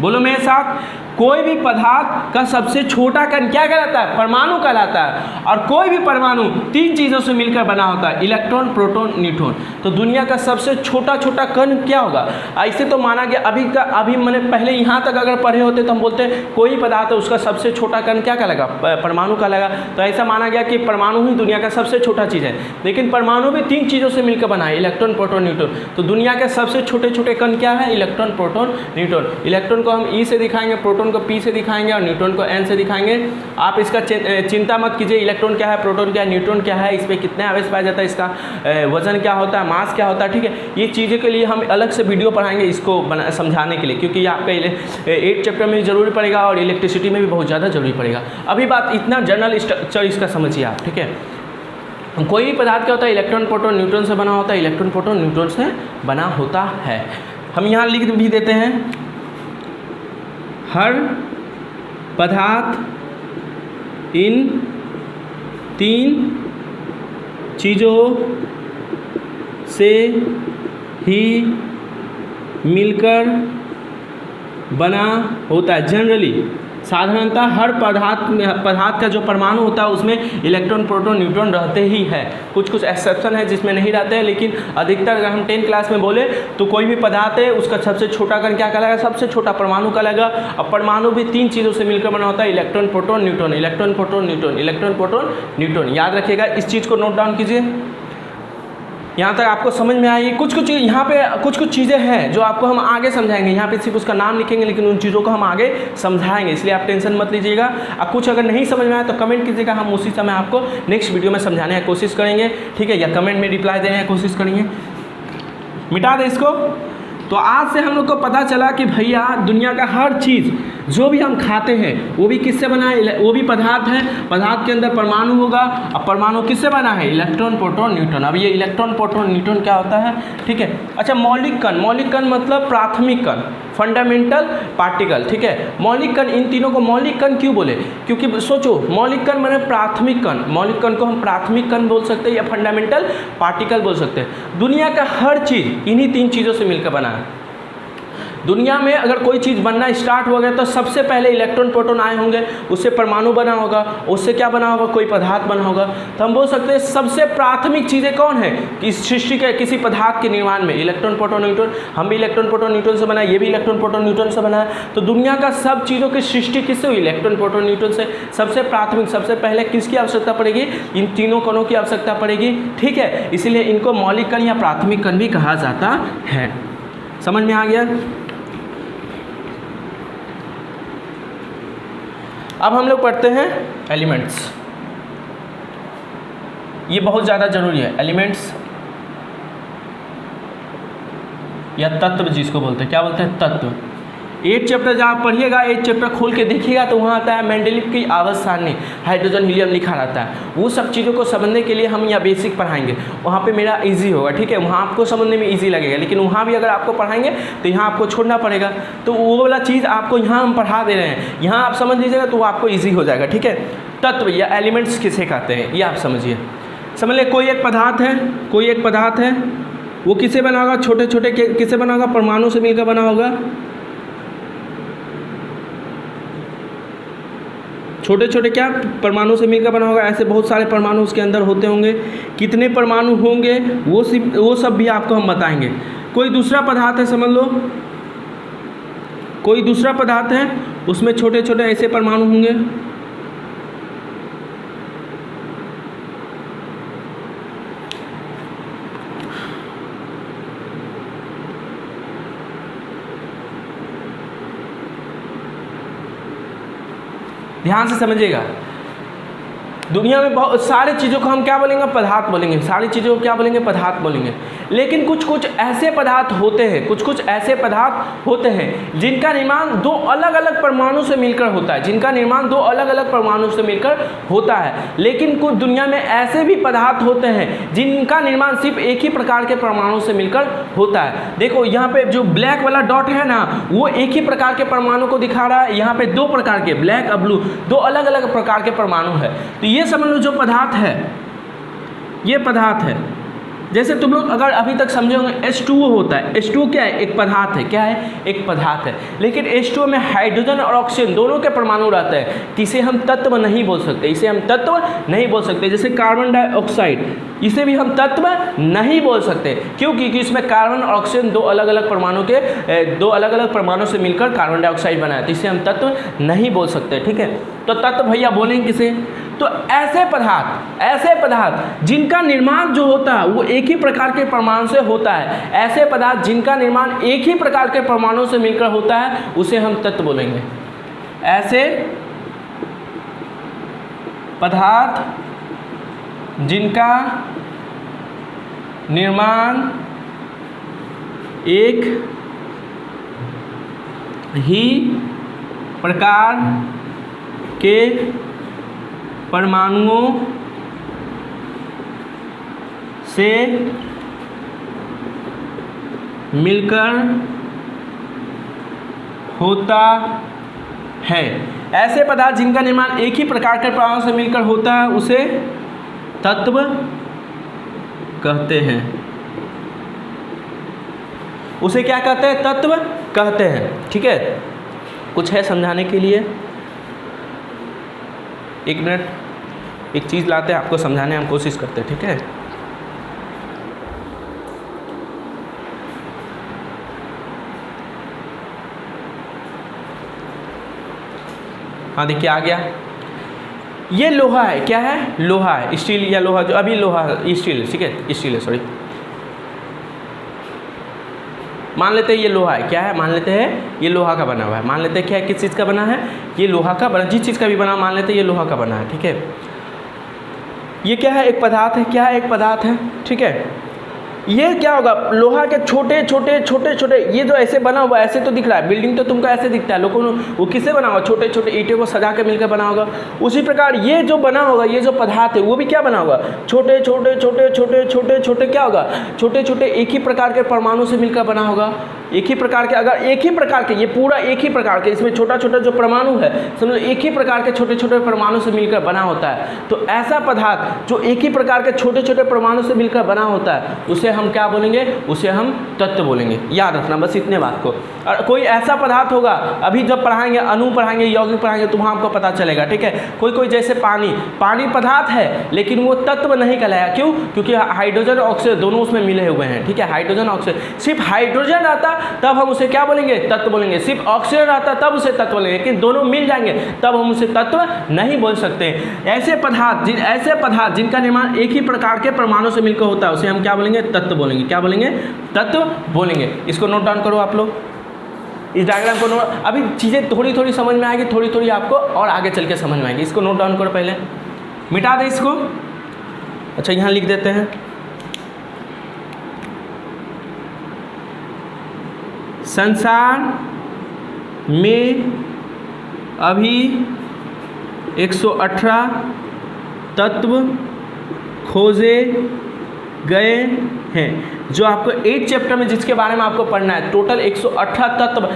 बोलो मेरे साथ, कोई भी पदार्थ का सबसे छोटा कण क्या कहलाता है? परमाणु कहलाता है। और कोई भी परमाणु 3 चीज़ों से मिलकर बना होता है, इलेक्ट्रॉन, प्रोटॉन, न्यूट्रॉन। तो दुनिया का सबसे छोटा छोटा कण क्या होगा? ऐसे तो माना गया अभी मैंने पहले यहाँ तक अगर पढ़े होते तो हम बोलते हैं कोई पदार्थ है उसका सबसे छोटा कण क्या कहलाएगा? परमाणु कहलाएगा। तो ऐसा माना गया कि परमाणु ही दुनिया का सबसे छोटा चीज़ है, लेकिन परमाणु भी 3 चीज़ों से मिलकर बना है, इलेक्ट्रॉन, प्रोटॉन, न्यूट्रॉन। तो दुनिया के सबसे छोटे छोटे कण क्या है? Electron, proton, neutron. इलेक्ट्रॉन को हम ई से दिखाएंगे, प्रोटॉन को P से दिखाएंगे और न्यूट्रॉन को N से दिखाएंगे। आप इसका चिंता मत कीजिए, इलेक्ट्रॉन क्या है, प्रोटॉन क्या है, न्यूट्रॉन क्या है, इस पर कितने आवेश पाया जाता है, इसका वजन क्या होता है, मास क्या होता है, ठीक है। ये चीज़ों के लिए हम अलग से वीडियो पढ़ाएंगे इसको समझाने के लिए, क्योंकि ये आपका 8th चैप्टर में भी जरूरी पड़ेगा और इलेक्ट्रिसिटी में भी बहुत ज़्यादा जरूरी पड़ेगा। अभी बात इतना जनरल स्ट्रक्चर इसका समझिए आप, ठीक है। कोई भी पदार्थ क्या होता है? इलेक्ट्रॉन, प्रोटॉन, न्यूट्रॉन से बना होता है। इलेक्ट्रॉन, प्रोटॉन, न्यूट्रॉन से बना होता है। हम यहाँ लिख भी देते हैं हर पदार्थ इन 3 चीज़ों से ही मिलकर बना होता है। जनरली साधारणतः हर पदार्थ का जो परमाणु होता है उसमें इलेक्ट्रॉन प्रोटॉन न्यूट्रॉन रहते ही हैं। कुछ कुछ एक्सेप्शन है जिसमें नहीं रहते हैं, लेकिन अधिकतर अगर हम 10th क्लास में बोले तो कोई भी पदार्थ है उसका सबसे छोटा कण क्या कहलाएगा, सबसे छोटा परमाणु कहलाएगा। अब परमाणु भी 3 चीज़ों से मिलकर बना होता है, electron proton neutron, electron proton neutron, electron proton neutron. याद रखिएगा, इस चीज़ को नोट डाउन कीजिए। यहाँ तक आपको समझ में आएगी। कुछ कुछ यहाँ पे कुछ चीज़ें हैं जो आपको हम आगे समझाएंगे। यहाँ पे सिर्फ उसका नाम लिखेंगे लेकिन उन चीज़ों को हम आगे समझाएंगे, इसलिए आप टेंशन मत लीजिएगा। अब कुछ अगर नहीं समझ में आए तो कमेंट कीजिएगा, हम उसी समय आपको नेक्स्ट वीडियो में समझाने की कोशिश करेंगे, ठीक है, या कमेंट में रिप्लाई देने की कोशिश करेंगे। मिटा दे इसको। तो आज से हम लोग को पता चला कि भैया दुनिया का हर चीज़ जो भी हम खाते हैं वो भी किससे बना है, वो भी पदार्थ है। पदार्थ के अंदर परमाणु होगा। अब परमाणु किससे बना है, इलेक्ट्रॉन प्रोटॉन न्यूट्रॉन। अब ये इलेक्ट्रॉन प्रोटॉन न्यूट्रॉन क्या होता है, ठीक है। अच्छा, मौलिक कण, मौलिक कण मतलब प्राथमिक कण, फंडामेंटल पार्टिकल, ठीक है। मौलिक कण, इन तीनों को मौलिक कण क्यों बोले, क्योंकि सोचो मौलिक कण माने प्राथमिक कण। मौलिक कण को हम प्राथमिक कण बोल सकते हैं या फंडामेंटल पार्टिकल बोल सकते हैं। दुनिया का हर चीज़ इन्हीं 3 चीज़ों से मिलकर बना है। दुनिया में अगर कोई चीज़ बनना स्टार्ट हो गया तो सबसे पहले इलेक्ट्रॉन प्रोटॉन आए होंगे, उससे परमाणु बना होगा, उससे क्या बना होगा, कोई पदार्थ बना होगा। तो हम बोल सकते हैं सबसे प्राथमिक चीज़ें कौन है कि सृष्टि के किसी पदार्थ के निर्माण में, इलेक्ट्रॉन प्रोटॉन न्यूट्रॉन। हम भी इलेक्ट्रॉन प्रोटॉन न्यूट्रॉन से बना है, ये भी इलेक्ट्रॉन प्रोटॉन न्यूट्रॉन से बना है। तो दुनिया का सब चीज़ों की सृष्टि किससे हुई, इलेक्ट्रॉन प्रोटॉन न्यूट्रॉन से। सबसे प्राथमिक, सबसे पहले किसकी आवश्यकता पड़ेगी, इन तीनों कणों की आवश्यकता पड़ेगी, ठीक है। इसीलिए इनको मौलिक कण या प्राथमिक कण भी कहा जाता है। समझ में आ गया। अब हम लोग पढ़ते हैं एलिमेंट्स। ये बहुत ज़्यादा जरूरी है। एलिमेंट्स या तत्व जिसको बोलते हैं, क्या बोलते हैं, तत्व। 8 चैप्टर जब आप पढ़िएगा, 8 चैप्टर खोल के देखिएगा तो वहाँ आता है मेंडेलीव की आवर्त सारणी, हाइड्रोजन हीलियम लिखा रहता है। वो सब चीज़ों को समझने के लिए हम यहाँ बेसिक पढ़ाएंगे, वहाँ पे मेरा इजी होगा, ठीक है। वहाँ आपको समझने में इजी लगेगा, लेकिन वहाँ भी अगर आपको पढ़ाएंगे तो यहाँ आपको छोड़ना पड़ेगा। तो वो वाला चीज़ आपको यहाँ हम पढ़ा दे रहे हैं, यहाँ आप समझ लीजिएगा तो वो आपको ईजी हो जाएगा, ठीक है। तत्व या एलिमेंट्स किसे कहते हैं ये आप समझिए। समझ लें, कोई एक पदार्थ है, कोई एक पदार्थ है, वो किससे बना होगा, छोटे छोटे किससे बना होगा, परमाणु से मिलकर बना होगा। छोटे छोटे क्या, परमाणु से मिलकर बना होगा। ऐसे बहुत सारे परमाणु उसके अंदर होते होंगे। कितने परमाणु होंगे वो सब भी आपको हम बताएंगे। कोई दूसरा पदार्थ है, समझ लो कोई दूसरा पदार्थ है, उसमें छोटे छोटे ऐसे परमाणु होंगे। ध्यान से समझिएगा। दुनिया में बहुत सारी चीज़ों को हम क्या बोलेंगे, पदार्थ बोलेंगे। सारी चीज़ों को क्या बोलेंगे, पदार्थ बोलेंगे। लेकिन कुछ कुछ ऐसे पदार्थ होते हैं, कुछ कुछ ऐसे पदार्थ होते हैं जिनका निर्माण 2 अलग अलग परमाणु से मिलकर होता है, जिनका निर्माण 2 अलग अलग परमाणु से मिलकर होता है। लेकिन कुछ दुनिया में ऐसे भी पदार्थ होते हैं जिनका निर्माण सिर्फ एक ही प्रकार के परमाणु से मिलकर होता है। देखो यहाँ पे जो ब्लैक वाला डॉट है ना, वो एक ही प्रकार के परमाणु को दिखा रहा है। यहाँ पे 2 प्रकार के, ब्लैक और ब्लू, 2 अलग अलग प्रकार के परमाणु है। तो ये समझ लो जो पदार्थ है, ये पदार्थ है। जैसे तुम लोग अगर अभी तक समझे होंगे H2O होता है। H2O क्या है, एक पदार्थ है। क्या है, एक पदार्थ है। लेकिन H2O में हाइड्रोजन और ऑक्सीजन दोनों के परमाणु रहते हैं, तो इसे हम तत्व नहीं बोल सकते, इसे हम तत्व नहीं बोल सकते। जैसे कार्बन डाइऑक्साइड, इसे भी हम तत्व नहीं बोल सकते। क्यों, क्योंकि इसमें कार्बन और ऑक्सीजन 2 अलग अलग परमाणु के 2 अलग अलग परमाणु से मिलकर कार्बन डाइऑक्साइड बना है, तो इसे हम तत्व नहीं बोल सकते, ठीक है। तो तत्व भैया बोलेंगे किसे, तो ऐसे पदार्थ जिनका निर्माण जो होता है वो एक ही प्रकार के परमाणु से होता है, ऐसे पदार्थ जिनका निर्माण एक ही प्रकार के परमाणु से मिलकर होता है, उसे हम तत्व बोलेंगे। ऐसे पदार्थ जिनका निर्माण एक ही प्रकार के परमाणुओं से मिलकर होता हैं। ऐसे पदार्थ जिनका निर्माण एक ही प्रकार के परमाणु से मिलकर होता है उसे तत्व कहते हैं। उसे क्या कहते हैं? तत्व कहते हैं। ठीक है, कुछ है समझाने के लिए? एक मिनट, एक चीज़ लाते हैं आपको समझाने हम कोशिश करते हैं। ठीक है, हाँ देखिए आ गया। ये लोहा है, क्या है? लोहा है, स्टील या लोहा, जो अभी लोहा स्टील, ठीक है स्टील है, सॉरी, मान लेते हैं ये लोहा है। क्या है? मान लेते हैं ये लोहा का बना हुआ है। मान लेते हैं क्या है, किस चीज़ का बना है? ये लोहा का बना, जिस चीज़ का भी बना मान लेते हैं ये लोहा का बना है। ठीक है, ये क्या है? एक पदार्थ है। क्या है? एक पदार्थ है। ठीक है, ये क्या होगा? लोहा के छोटे छोटे छोटे छोटे, ये जो ऐसे बना हुआ ऐसे तो दिख रहा है, बिल्डिंग तो तुमको ऐसे दिखता है, लोगों ने वो किससे बना होगा? छोटे छोटे ईंटों को सजा के मिलकर बना होगा। उसी प्रकार ये जो बना होगा, ये जो पदार्थ है वो भी क्या बना होगा? छोटे छोटे छोटे छोटे छोटे छोटे क्या होगा? छोटे छोटे एक ही प्रकार के परमाणु से मिलकर बना होगा। एक ही प्रकार के, अगर एक ही प्रकार के, ये पूरा एक ही प्रकार के, इसमें छोटा छोटा जो परमाणु है समझो एक ही प्रकार के छोटे छोटे परमाणु से मिलकर बना होता है। तो ऐसा पदार्थ जो एक ही प्रकार के छोटे छोटे परमाणु से मिलकर बना होता है उसे हम क्या बोलेंगे? उसे हम तत्व बोलेंगे। याद रखना बस इतने बात को। और कोई ऐसा पदार्थ होगा, अभी जब पढ़ाएंगे अणु पढ़ाएंगे, यौगिक पढ़ाएंगे तो वहाँ आपको पता चलेगा। ठीक है, कोई कोई जैसे पानी पदार्थ है लेकिन वो तत्व नहीं कहलाया। क्यों? क्योंकि हाइड्रोजन और ऑक्सीजन दोनों उसमें मिले हुए हैं। ठीक है, हाइड्रोजन ऑक्सीजन, सिर्फ हाइड्रोजन आता तब हम उसे क्या बोलेंगे? तत्व बोलेंगे। सिर्फ ऑक्सीजन आता तब उसे तत्व बोलेंगे, लेकिन दोनों मिल जाएंगे तब हम उसे तत्व नहीं बोल सकते। ऐसे पदार्थ जिनका निर्माण एक ही प्रकार के परमाणु से मिलकर होता है उसे हम क्या बोलेंगे? तत्व बोलेंगे। क्या बोलेंगे? तत्व बोलेंगे। इसको नोट डाउन करो आप लोग, इस डायग्राम को नोट। अभी चीज़ें थोड़ी थोड़ी समझ में आएगी, थोड़ी थोड़ी आपको और आगे चल के समझ में आएगी। इसको नोट डाउन करो, पहले मिटा दे इसको। अच्छा यहाँ लिख देते हैं, संसार में अभी 118 तत्व खोजे गए हैं। जो आपको 8 चैप्टर में जिसके बारे में आपको पढ़ना है, टोटल 118 तत्व,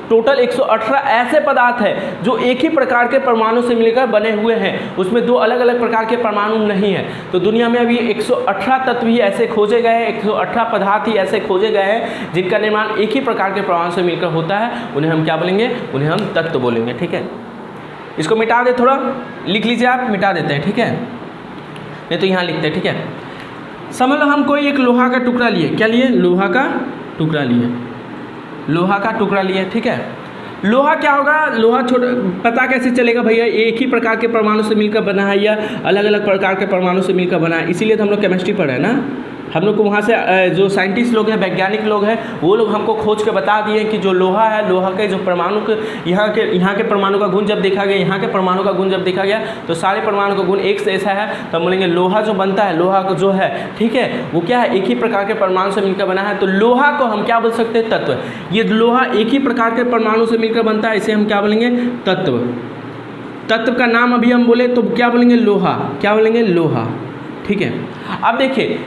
टोटल 118 ऐसे पदार्थ है जो एक ही प्रकार के परमाणु से मिलकर बने हुए हैं। उसमें 2 अलग अलग प्रकार के परमाणु नहीं है। तो दुनिया में अभी 118 तत्व ही ऐसे खोजे गए हैं, 118 पदार्थ ही ऐसे खोजे गए हैं जिनका निर्माण एक ही प्रकार के परमाणु से मिलकर होता है। उन्हें हम क्या बोलेंगे? उन्हें हम तत्व बोलेंगे। ठीक है, इसको मिटा दे, थोड़ा लिख लीजिए आप, मिटा देते हैं। ठीक है, नहीं तो यहाँ लिखते हैं। ठीक है, समझ लो हम कोई एक लोहा का टुकड़ा लिए। क्या लिए? लोहा का टुकड़ा लिए। लोहा का टुकड़ा लिए। ठीक है, लोहा क्या होगा? लोहा छोटा, पता कैसे चलेगा भैया एक ही प्रकार के परमाणु से मिलकर बना है या अलग अलग प्रकार के परमाणु से मिलकर बना है? इसीलिए तो हम लोग केमिस्ट्री पढ़ रहे हैं ना। हम लोग को वहाँ से जो साइंटिस्ट लोग हैं, वैज्ञानिक लोग हैं, वो लोग हमको खोज के बता दिए कि जो लोहा है, लोहा के जो परमाणु के यहाँ के परमाणु का गुण जब देखा गया, यहाँ के परमाणु का गुण जब देखा गया तो सारे परमाणु का गुण एक से ऐसा है। तो हम बोलेंगे लोहा जो बनता है, लोहा को जो है, ठीक है, वो क्या है? एक ही प्रकार के परमाणु से मिलकर बना है। तो लोहा को हम क्या बोल सकते हैं? तत्व। ये लोहा एक ही प्रकार के परमाणु से मिलकर बनता है, इसे हम क्या बोलेंगे? तत्व। तत्व का नाम अभी हम बोले तो क्या बोलेंगे? लोहा। क्या बोलेंगे? लोहा। ठीक है, अब देखिए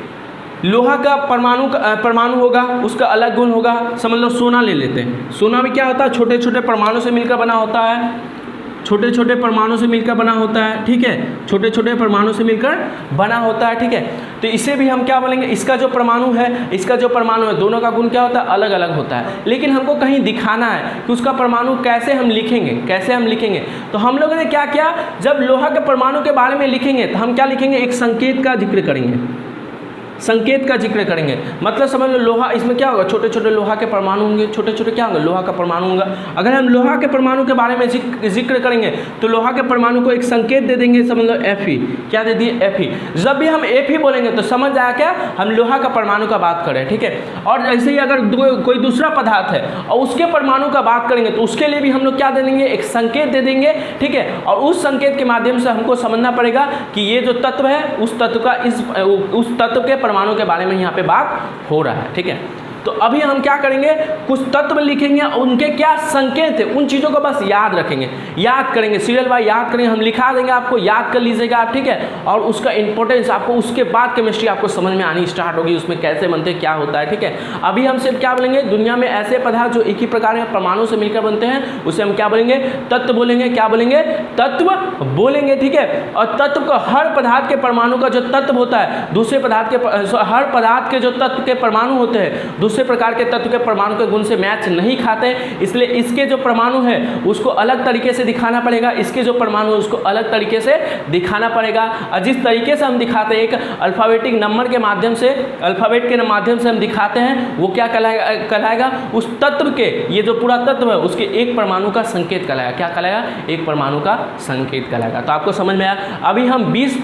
लोहा का परमाणु होगा, उसका अलग गुण होगा। समझ लो सोना ले लेते हैं। सोना भी क्या होता है? छोटे छोटे परमाणु से मिलकर बना होता है। छोटे छोटे परमाणु से मिलकर बना होता है। ठीक है, छोटे छोटे परमाणु से मिलकर बना होता है। ठीक है, तो इसे भी हम क्या बोलेंगे? इसका जो परमाणु है, इसका जो परमाणु है, दोनों का गुण क्या होता है? अलग अलग होता है। लेकिन हमको कहीं दिखाना है कि उसका परमाणु कैसे हम लिखेंगे, कैसे हम लिखेंगे। तो हम लोगों ने क्या किया, जब लोहा के परमाणु के बारे में लिखेंगे तो हम क्या लिखेंगे? एक संकेत का जिक्र करेंगे। संकेत का जिक्र करेंगे, मतलब समझ लो लोहा, इसमें क्या होगा? छोटे छोटे लोहा के परमाणु होंगे, छोटे छोटे क्या होंगे? लोहा का परमाणु होगा। अगर हम लोहा के परमाणु के बारे में जिक्र करेंगे तो लोहा के परमाणु को एक संकेत दे देंगे, समझ लो Fe। क्या दे दिए? Fe। जब भी हम Fe बोलेंगे तो समझ आया क्या? हम लोहा का परमाणु का बात करें। ठीक है, और ऐसे ही अगर कोई दूसरा पदार्थ है और उसके परमाणु का बात करेंगे तो उसके लिए भी हम लोग क्या दे देंगे? एक संकेत दे देंगे। ठीक है, और उस संकेत के माध्यम से हमको समझना पड़ेगा कि ये जो तत्व है उस तत्व का उस तत्व के परमाणु के बारे में यहाँ पे बात हो रहा है। ठीक है, तो अभी हम क्या करेंगे, कुछ तत्व लिखेंगे, उनके क्या संकेत है उन चीज़ों को बस याद रखेंगे, याद करेंगे, सीरियल बाय याद करेंगे, हम लिखा देंगे आपको, याद कर लीजिएगा आप, ठीक है। और उसका इंपॉर्टेंस आपको उसके बाद केमिस्ट्री आपको समझ में आनी स्टार्ट होगी, उसमें कैसे बनते हैं, क्या होता है, ठीक है। अभी हम सिर्फ क्या बोलेंगे, दुनिया में ऐसे पदार्थ जो एक ही प्रकार के परमाणु से मिलकर बनते हैं उसे हम क्या बोलेंगे, तत्व बोलेंगे। क्या बोलेंगे, तत्व बोलेंगे, ठीक है। और तत्व को हर पदार्थ के परमाणु का जो तत्व होता है दूसरे पदार्थ के, हर पदार्थ के जो तत्व के परमाणु होते हैं दूसरे प्रकार के तत्व के परमाणु के गुण से मैच नहीं खाते, इसलिए इसके जो परमाणु है उसको अलग तरीके से दिखाना पड़ेगा, इसके जो परमाणु है उसको अलग तरीके से दिखाना पड़ेगा। और जिस तरीके से हम दिखाते हैं, एक अल्फ़ाबेटिक नंबर के माध्यम से, अल्फ़ाबेट के माध्यम से हम दिखाते हैं, वो क्या कहलाएगा, उस तत्व के, ये जो पूरा तत्व है उसके एक परमाणु का संकेत कहलाएगा। क्या कहलाएगा, एक परमाणु का संकेत कहलाएगा। तो आपको समझ में आया। अभी हम 20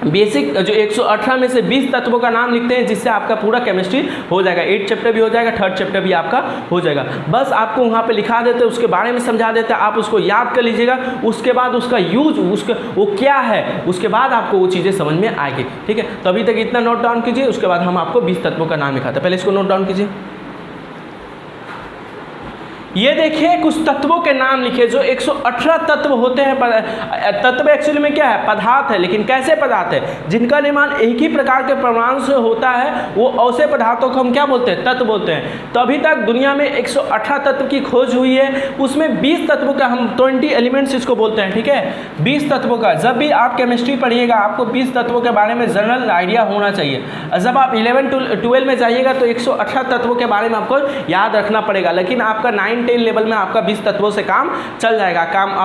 बेसिक जो 118 में से 20 तत्वों का नाम लिखते हैं, जिससे आपका पूरा केमिस्ट्री हो जाएगा। 8 चैप्टर भी हो जाएगा, 3rd चैप्टर भी आपका हो जाएगा। बस आपको वहाँ पे लिखा देते हैं, उसके बारे में समझा देते हैं, आप उसको याद कर लीजिएगा। उसके बाद उसका यूज, उसका वो क्या है, उसके बाद आपको वो चीज़ें समझ में आएगी, ठीक है। तो अभी तक इतना नोट डाउन कीजिए, उसके बाद हम आपको 20 तत्वों का नाम लिखाते हैं। पहले इसको नोट डाउन कीजिए। ये देखिए कुछ तत्वों के नाम लिखे जो 118 तत्व होते हैं। तत्व एक्चुअली में क्या है, पदार्थ है, लेकिन कैसे पदार्थ है, जिनका निर्माण एक ही प्रकार के परमाणु से होता है, वो ऐसे पदार्थों को हम क्या बोलते हैं, तत्व बोलते हैं। तो अभी तक दुनिया में 118 तत्व की खोज हुई है, उसमें 20 तत्वों का, हम 20 एलिमेंट्स इसको बोलते हैं, ठीक है। 20 तत्वों का, जब भी आप केमिस्ट्री पढ़िएगा आपको 20 तत्वों के बारे में जनरल आइडिया होना चाहिए। जब आप 11-12 में जाइएगा तो 118 तत्वों के बारे में आपको याद रखना पड़ेगा, लेकिन आपका 9-10 लेवल में आपका 20 तत्वों से काम चल जाएगा।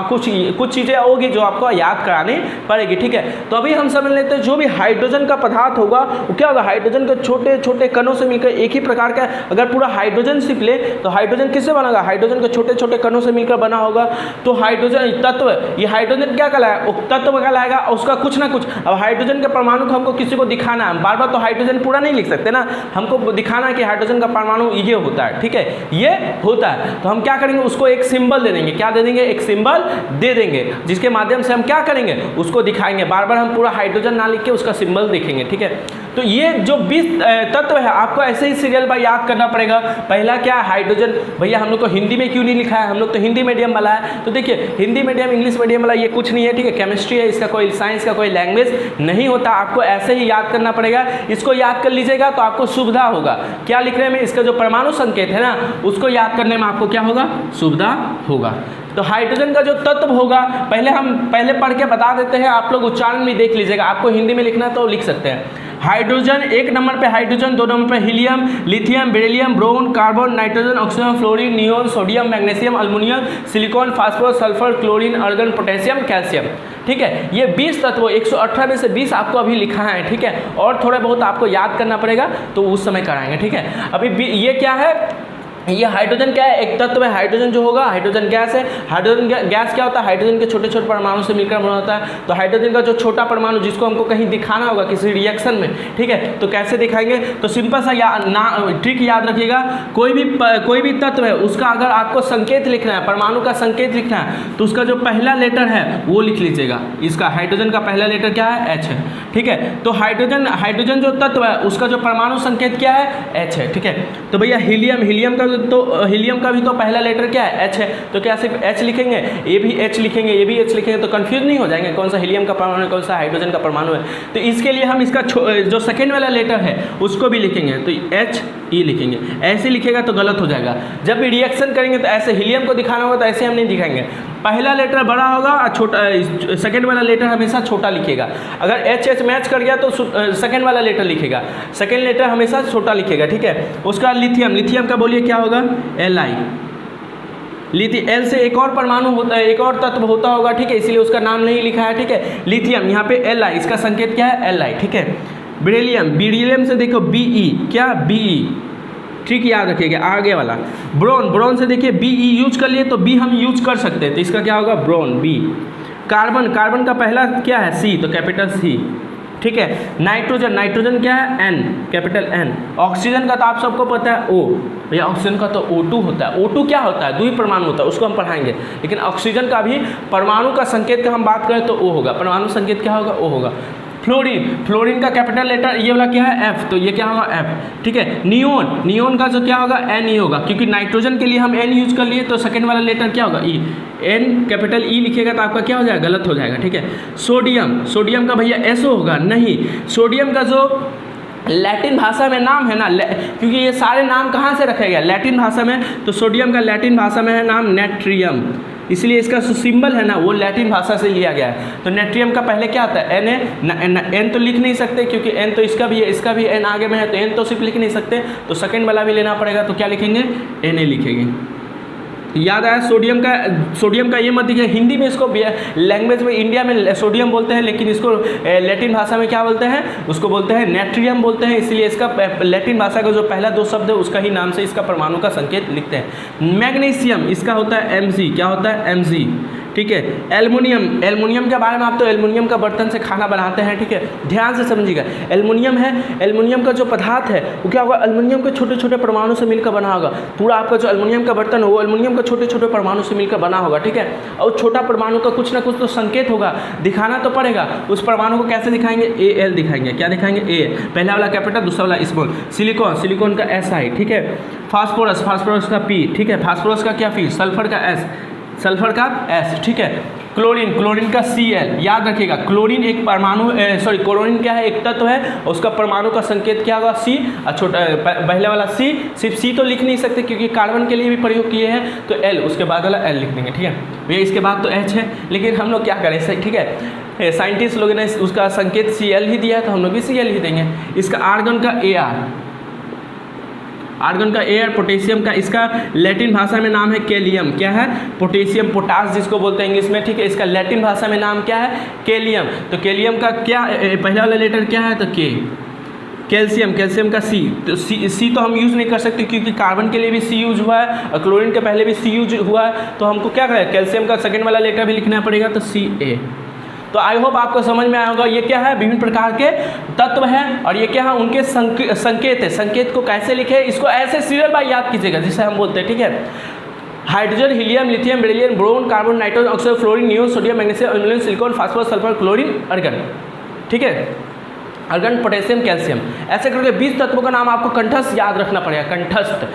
कुछ चीज़ें होगी जो आपको याद करानी पड़ेगी, ठीक है। तो अभी हम समझ लेते हैं, जो भी हाइड्रोजन का पदार्थ होगा वो क्या होगा, हाइड्रोजन के छोटे छोटे कणों से मिलकर एक ही प्रकार का, अगर पूरा हाइड्रोजन सिर्फ ले तो हाइड्रोजन किससे बना होगा, हाइड्रोजन के छोटे छोटे कणों से मिलकर बना होगा। तो हाइड्रोजन तत्व, ये हाइड्रोजन क्या कहलाएगा, तत्व कहलाएगा, उसका कुछ ना कुछ। अब हाइड्रोजन के परमाणु को हमको किसी को दिखाना है, बार बार तो हाइड्रोजन पूरा नहीं लिख सकते ना, हमको दिखाना है कि हाइड्रोजन का परमाणु ये होता है, ठीक है, ये होता है। तो हम क्या करेंगे, उसको एक सिंबल दे देंगे। क्या दे देंगे, एक सिंबल दे देंगे, जिसके माध्यम से हम क्या करेंगे, उसको दिखाएंगे। बार बार हम पूरा हाइड्रोजन ना लिख के उसका सिंबल देखेंगे, ठीक है। तो ये जो 20 तत्व है आपको ऐसे ही सीरियल बाय याद करना पड़ेगा। पहला क्या है, हाइड्रोजन। भैया हम लोग को हिंदी में क्यों नहीं लिखा है, हम लोग तो हिंदी मीडियम वाला है। तो देखिए हिंदी मीडियम इंग्लिश मीडियम वाला ये कुछ नहीं है, ठीक है। केमिस्ट्री है, इसका कोई साइंस का कोई लैंग्वेज नहीं होता, आपको ऐसे ही याद करना पड़ेगा। इसको याद कर लीजिएगा तो आपको सुविधा होगा क्या लिखने में, इसका जो परमाणु संकेत है ना उसको याद करने में आपको क्या होगा, सुविधा होगा। तो हाइड्रोजन का जो तत्व होगा पहले पढ़ के बता देते हैं, आप लोग उच्चारण भी देख लीजिएगा। आपको हिंदी में लिखना तो लिख सकते हैं। हाइड्रोजन 1 नंबर पे हाइड्रोजन, 2 नंबर पे helium, lithium, beryllium, boron, carbon, nitrogen, oxygen, fluorine, neon, sodium, magnesium, aluminium, silicon, phosphorus, sulphur, chlorine, argon, potassium, calcium, ठीक है। ये 20 तत्व 118 में से 20 आपको अभी लिखा है, ठीक है। और थोड़े बहुत आपको याद करना पड़ेगा तो उस समय कराएंगे, ठीक है। अभी ये क्या है, ये हाइड्रोजन क्या है, एक तत्व है। हाइड्रोजन जो होगा, हाइड्रोजन गैस है। हाइड्रोजन गैस क्या होता है, हाइड्रोजन के छोटे छोटे परमाणु से मिलकर बना होता है। तो हाइड्रोजन का जो छोटा परमाणु जिसको हमको कहीं दिखाना होगा किसी रिएक्शन में, ठीक है, तो कैसे दिखाएंगे, तो सिंपल सा ट्रिक याद रखिएगा। कोई भी तत्व है उसका अगर आपको संकेत लिखना है, परमाणु का संकेत लिखना है, तो उसका जो पहला लेटर है वो लिख लीजिएगा। इसका हाइड्रोजन का पहला लेटर क्या है, H है, ठीक है। तो हाइड्रोजन जो तत्व है उसका जो परमाणु संकेत क्या है, H है, ठीक है। तो भैया हीलियम का भी तो पहला लेटर क्या है, H है। तो क्या सिर्फ H लिखेंगे, ये भी H लिखेंगे, ये भी H लिखेंगे, तो कंफ्यूज नहीं हो जाएंगे कौन सा हीलियम का परमाणु है, कौन सा हाइड्रोजन का परमाणु है। तो इसके लिए हम इसका जो सेकेंड वाला लेटर है उसको भी लिखेंगे, तो HE लिखेंगे। ऐसे लिखेगा तो गलत हो जाएगा। जब भी रिएक्शन करेंगे तो ऐसे हीलियम को दिखाना होगा तो ऐसे हम नहीं दिखाएंगे, पहला लेटर बड़ा होगा और छोटा, सेकेंड वाला लेटर हमेशा छोटा लिखेगा। अगर HH मैच कर गया तो सेकेंड वाला लेटर लिखेगा, सेकेंड लेटर हमेशा छोटा लिखेगा, ठीक है। उसका लिथियम का बोलिए क्या होगा, Li। L से एक और परमाणु होता है, एक और तत्व होता होगा, ठीक है, इसलिए उसका नाम नहीं लिखा है, ठीक है। लिथियम यहाँ पे Li, इसका संकेत क्या है, Li, ठीक है। बेरिलियम से देखो Be, क्या Be, ठीक याद रखिएगा आगे वाला। ब्रोन से देखिए Be यूज कर लिए तो B हम यूज कर सकते हैं, तो इसका क्या होगा, ब्रोन, B। कार्बन का पहला क्या है, C, तो कैपिटल C, ठीक है। नाइट्रोजन क्या है, N, कैपिटल N। ऑक्सीजन का तो आप सबको पता है O, भैया ऑक्सीजन का तो O2 होता है। O2 क्या होता है, 2 परमाणु होता है, उसको हम पढ़ाएंगे। लेकिन ऑक्सीजन का भी परमाणु का संकेत का हम बात करें तो O होगा, परमाणु संकेत क्या होगा, O होगा, फ्लोरीन, फ्लोरीन का कैपिटल लेटर ये वाला क्या है F, तो ये क्या होगा F, ठीक है। नियोन, नियोन का जो क्या होगा Ne होगा, क्योंकि नाइट्रोजन के लिए हम N यूज कर लिए तो सेकंड वाला लेटर क्या होगा E, N कैपिटल E लिखिएगा तो आपका क्या हो जाएगा, गलत हो जाएगा, ठीक है। सोडियम, सोडियम का भैया SO होगा, नहीं, सोडियम का जो लैटिन भाषा में नाम है ना, क्योंकि ये सारे नाम कहाँ से रखे गए लैटिन भाषा में, तो सोडियम का लैटिन भाषा में है नाम नेट्रियम, इसलिए इसका जो सिंबल है ना वो लैटिन भाषा से लिया गया है। तो नेट्रियम का पहले क्या आता है एन तो लिख नहीं सकते क्योंकि एन तो इसका भी है, इसका भी एन आगे में है, तो एन तो सिर्फ लिख नहीं सकते, तो सेकंड वाला भी लेना पड़ेगा, तो क्या लिखेंगे एन लिखेंगे। याद आया सोडियम का ये मत देखिए, हिंदी में इसको लैंग्वेज में इंडिया में सोडियम बोलते हैं, लेकिन इसको लैटिन भाषा में क्या बोलते हैं, उसको बोलते हैं नेट्रियम बोलते हैं, इसलिए इसका लैटिन भाषा का जो पहला दो शब्द है उसका ही नाम से इसका परमाणु का संकेत लिखते हैं। मैग्नीशियम, इसका होता है Mg, क्या होता है Mg, ठीक है। एल्युमिनियम, एल्युमिनियम के बारे में आप तो एल्युमिनियम का बर्तन से खाना बनाते हैं, ठीक है, ध्यान से समझिएगा। एल्युमिनियम है, एल्युमिनियम का जो पदार्थ है वो क्या होगा, एल्युमिनियम के छोटे छोटे परमाणु से मिलकर बना होगा। पूरा आपका जो एल्युमिनियम का बर्तन है वो एल्युमिनियम के छोटे छोटे परमाणु से मिलकर बना होगा, ठीक है। और छोटा परमाणु का कुछ ना कुछ तो संकेत होगा, दिखाना तो पड़ेगा। उस परमाणु को कैसे दिखाएंगे, Al दिखाएंगे, क्या दिखाएंगे A, पहला वाला कैपिटल दूसरा वाला स्मॉल। सिलिकॉन, सिलिकॉन का Si, ठीक है। फास्फोरस, फास्फोरस का P, ठीक है, फास्फोरस का क्या P, सल्फर का S, सल्फर का S, ठीक है। क्लोरीन, क्लोरीन का Cl, याद रखिएगा क्लोरीन एक परमाणु क्लोरीन क्या है, एक तत्व है, उसका परमाणु का संकेत क्या होगा C, और छोटा पहले वाला C, सिर्फ C तो लिख नहीं सकते क्योंकि कार्बन के लिए भी प्रयोग किए हैं, तो L, उसके बाद वाला L लिख देंगे, ठीक है भैया। इसके बाद तो H है, लेकिन हम लोग क्या करें, ठीक है, साइंटिस्ट लोगों ने उसका संकेत Cl ही दिया है तो हम लोग भी Cl ही देंगे। इसका आर्गन का Ar, आर्गन का एयर, पोटेशियम का इसका लैटिन भाषा में नाम है केलियम, क्या है, पोटेशियम, पोटास जिसको बोलते हैं इंग्लिश में, ठीक है। इसका लैटिन भाषा में नाम क्या है, केलियम, तो केलियम का क्या पहला वाला लेटर क्या है, तो के। कैल्शियम, कैल्शियम का C, तो C तो हम यूज़ नहीं कर सकते क्योंकि कार्बन के लिए भी C यूज हुआ है और क्लोरीन के पहले भी C यूज हुआ है, तो हमको क्या करें, कैल्शियम का सेकंड वाला लेटर भी लिखना पड़ेगा, तो Ca। तो आई होप आपको समझ में आया होगा ये क्या है, विभिन्न प्रकार के तत्व हैं और ये क्या है, उनके संकेत है। संकेत को कैसे लिखे, इसको ऐसे सीरियल बाय याद कीजिएगा जिसे हम बोलते हैं, ठीक है। Hydrogen, helium, lithium, beryllium, boron, carbon, nitrogen, oxygen, fluorine, neon, sodium, magnesium, aluminium, silicon, phosphorus, sulphur, chlorine, organ, ठीक है, अर्गन, पोटेशियम, कैल्शियम। ऐसे करके 20 तत्वों का नाम आपको कंठस्थ याद रखना पड़ेगा, कंठस्थ,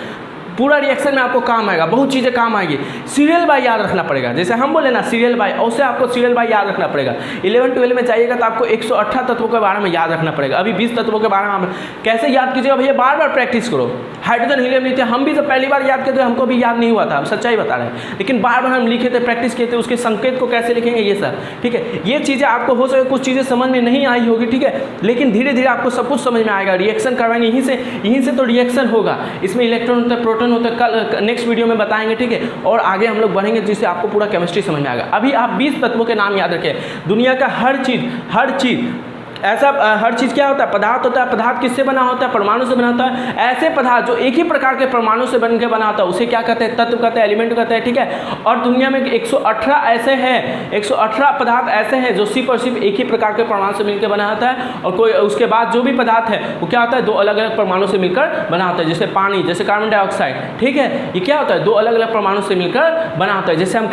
पूरा रिएक्शन में आपको काम आएगा, बहुत चीज़ें काम आएगी। सीरियल बाय याद रखना पड़ेगा, जैसे हम बोले ना सीरियल बाय, उससे आपको सीरियल बाय याद रखना पड़ेगा। 11-12 में जाइएगा तो आपको 118 तत्वों के बारे में याद रखना पड़ेगा। अभी 20 तत्वों के बारे में आप कैसे याद कीजिएगा भैया, बार बार प्रैक्टिस करो। हाइड्रोजन, हीलियम, लिथियम, हम भी जब पहली बार याद किए थे हमको भी याद नहीं हुआ था, हम सच्चाई बता रहे हैं, लेकिन बार बार हम लिखे थे, प्रैक्टिस किए थे, उसके संकेत को कैसे लिखेंगे ये सब, ठीक है। ये चीज़ें आपको हो सके कुछ चीज़ें समझ में नहीं आई होगी, ठीक है, लेकिन धीरे धीरे आपको सब कुछ समझ में आएगा। रिएक्शन करवाएंगे यहीं से तो रिएक्शन होगा, इसमें इलेक्ट्रॉन होता है, प्रोटॉन होता है, कल नेक्स्ट वीडियो में बताएंगे, ठीक है। और आगे हम लोग बढ़ेंगे जिससे आपको पूरा केमिस्ट्री समझ में आएगा। अभी आप 20 तत्वों के नाम याद रखें। दुनिया का हर चीज़ ऐसा, हर चीज़ क्या होता है, पदार्थ होता है। पदार्थ किससे बना होता है, परमाणु से बना होता है। ऐसे पदार्थ जो एक ही प्रकार के परमाणु से बन के बना होता है उसे क्या कहते हैं, तत्व कहते हैं, एलिमेंट कहते हैं, ठीक है। और दुनिया में 118 ऐसे हैं, 118 पदार्थ ऐसे हैं जो सिर्फ और सिर्फ एक ही प्रकार के परमाणु से मिलकर बना होता है। और कोई उसके बाद जो भी पदार्थ है वो क्या होता है, 2 अलग अलग परमाणु से मिलकर बना होता है, जैसे पानी, जैसे कार्बन डाइऑक्साइड, ठीक है। ये क्या होता है, 2 अलग अलग परमाणु से मिलकर बना होता है। जैसे हम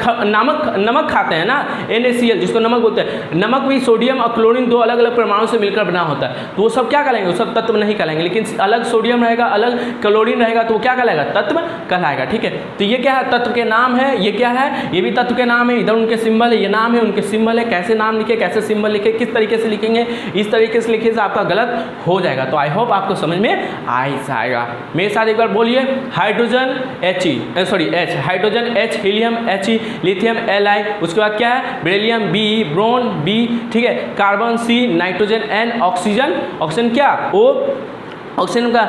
नमक खाते हैं ना, NaCl जिसको नमक बोलते हैं, नमक भी सोडियम और क्लोरीन 2 अलग अलग परमाणु से मिलकर बना होता है, तो वो सब क्या कहलाएंगे, वो सब तत्व नहीं कहलाएंगे। लेकिन अलग सोडियम रहेगा, अलग क्लोरीन रहेगा, तो वो क्या कहलाएगा, तत्व कहलाएगा, ठीक है। तो ये क्या है, तत्व के नाम है, ये क्या है, ये भी तत्व के नाम है। इधर उनके सिंबल है, ये नाम है, उनके सिंबल है। कैसे नाम लिखे, कैसे सिंबल लिखे, किस तरीके से लिखेंगे, इस तरीके से लिखे से आपका गलत हो जाएगा। तो आई होप आपको समझ में आ ही जाएगा। मेरे साथ एक बार बोलिए, hydrogen H, hydrogen H, helium He, lithium Li, उसके बाद क्या है, बेरिलियम B, ब्रोन B, ठीक है, carbon C, nitrogen N, oxygen क्या O, ऑक्सीजन का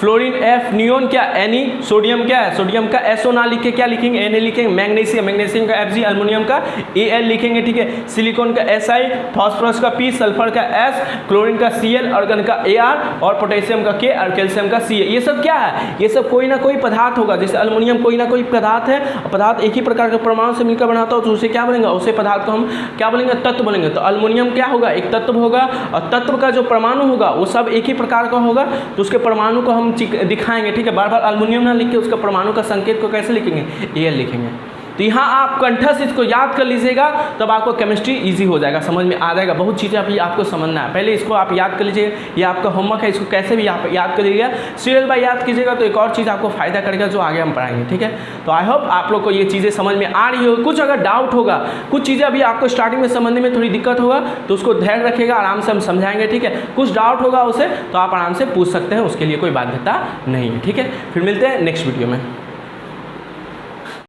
फ्लोरीन F, नियोन क्या Ne, सोडियम क्या है, सोडियम का SO ना लिख के क्या लिखेंगे, Na लिखेंगे। मैग्नीशियम का Fg, एल्युमिनियम का Al लिखेंगे, ठीक है। सिलिकॉन का Si, फास्फोरस का P, सल्फर का S, क्लोरीन का Cl, आर्गन का Ar और पोटेशियम का K और कैल्शियम का Ca। ये सब क्या है, ये सब कोई ना कोई पदार्थ होगा। जैसे एल्युमिनियम कोई ना कोई पदार्थ है, पदार्थ एक ही प्रकार के परमाणु से मिलकर बना होता है, तो उसे क्या बोलेंगे, उसे पदार्थ को हम क्या बोलेंगे, तत्व बोलेंगे। तो एल्युमिनियम क्या होगा, एक तत्व होगा, और तत्व का जो परमाणु होगा वो सब एक ही प्रकार का होगा, तो उसके परमाणु को हम दिखाएंगे, ठीक है। बार बार एल्युमिनियम ना लिख के उसका परमाणु का संकेत को कैसे लिखेंगे, Al लिखेंगे। तो यहाँ आप कंठस्थ इसको याद कर लीजिएगा, तब आपको केमिस्ट्री ईजी हो जाएगा, समझ में आ जाएगा। बहुत चीज़ें अभी आपको समझना है, पहले इसको आप याद कर लीजिए, ये आपका होमवर्क है, इसको कैसे भी आप याद कर लीजिएगा, सीरियल बाय याद कीजिएगा तो एक और चीज़ आपको फायदा करेगा जो आगे हम पढ़ाएंगे, ठीक है। तो आई होप आप लोग को ये चीज़ें समझ में आ रही हो। कुछ अगर डाउट होगा, कुछ चीज़ें अभी आपको स्टार्टिंग में समझने में थोड़ी दिक्कत होगा तो उसको धैर्य रखिएगा, आराम से हम समझाएंगे, ठीक है। कुछ डाउट होगा उसे तो आप आराम से पूछ सकते हैं, उसके लिए कोई बाध्यता नहीं है, ठीक है। फिर मिलते हैं नेक्स्ट वीडियो में।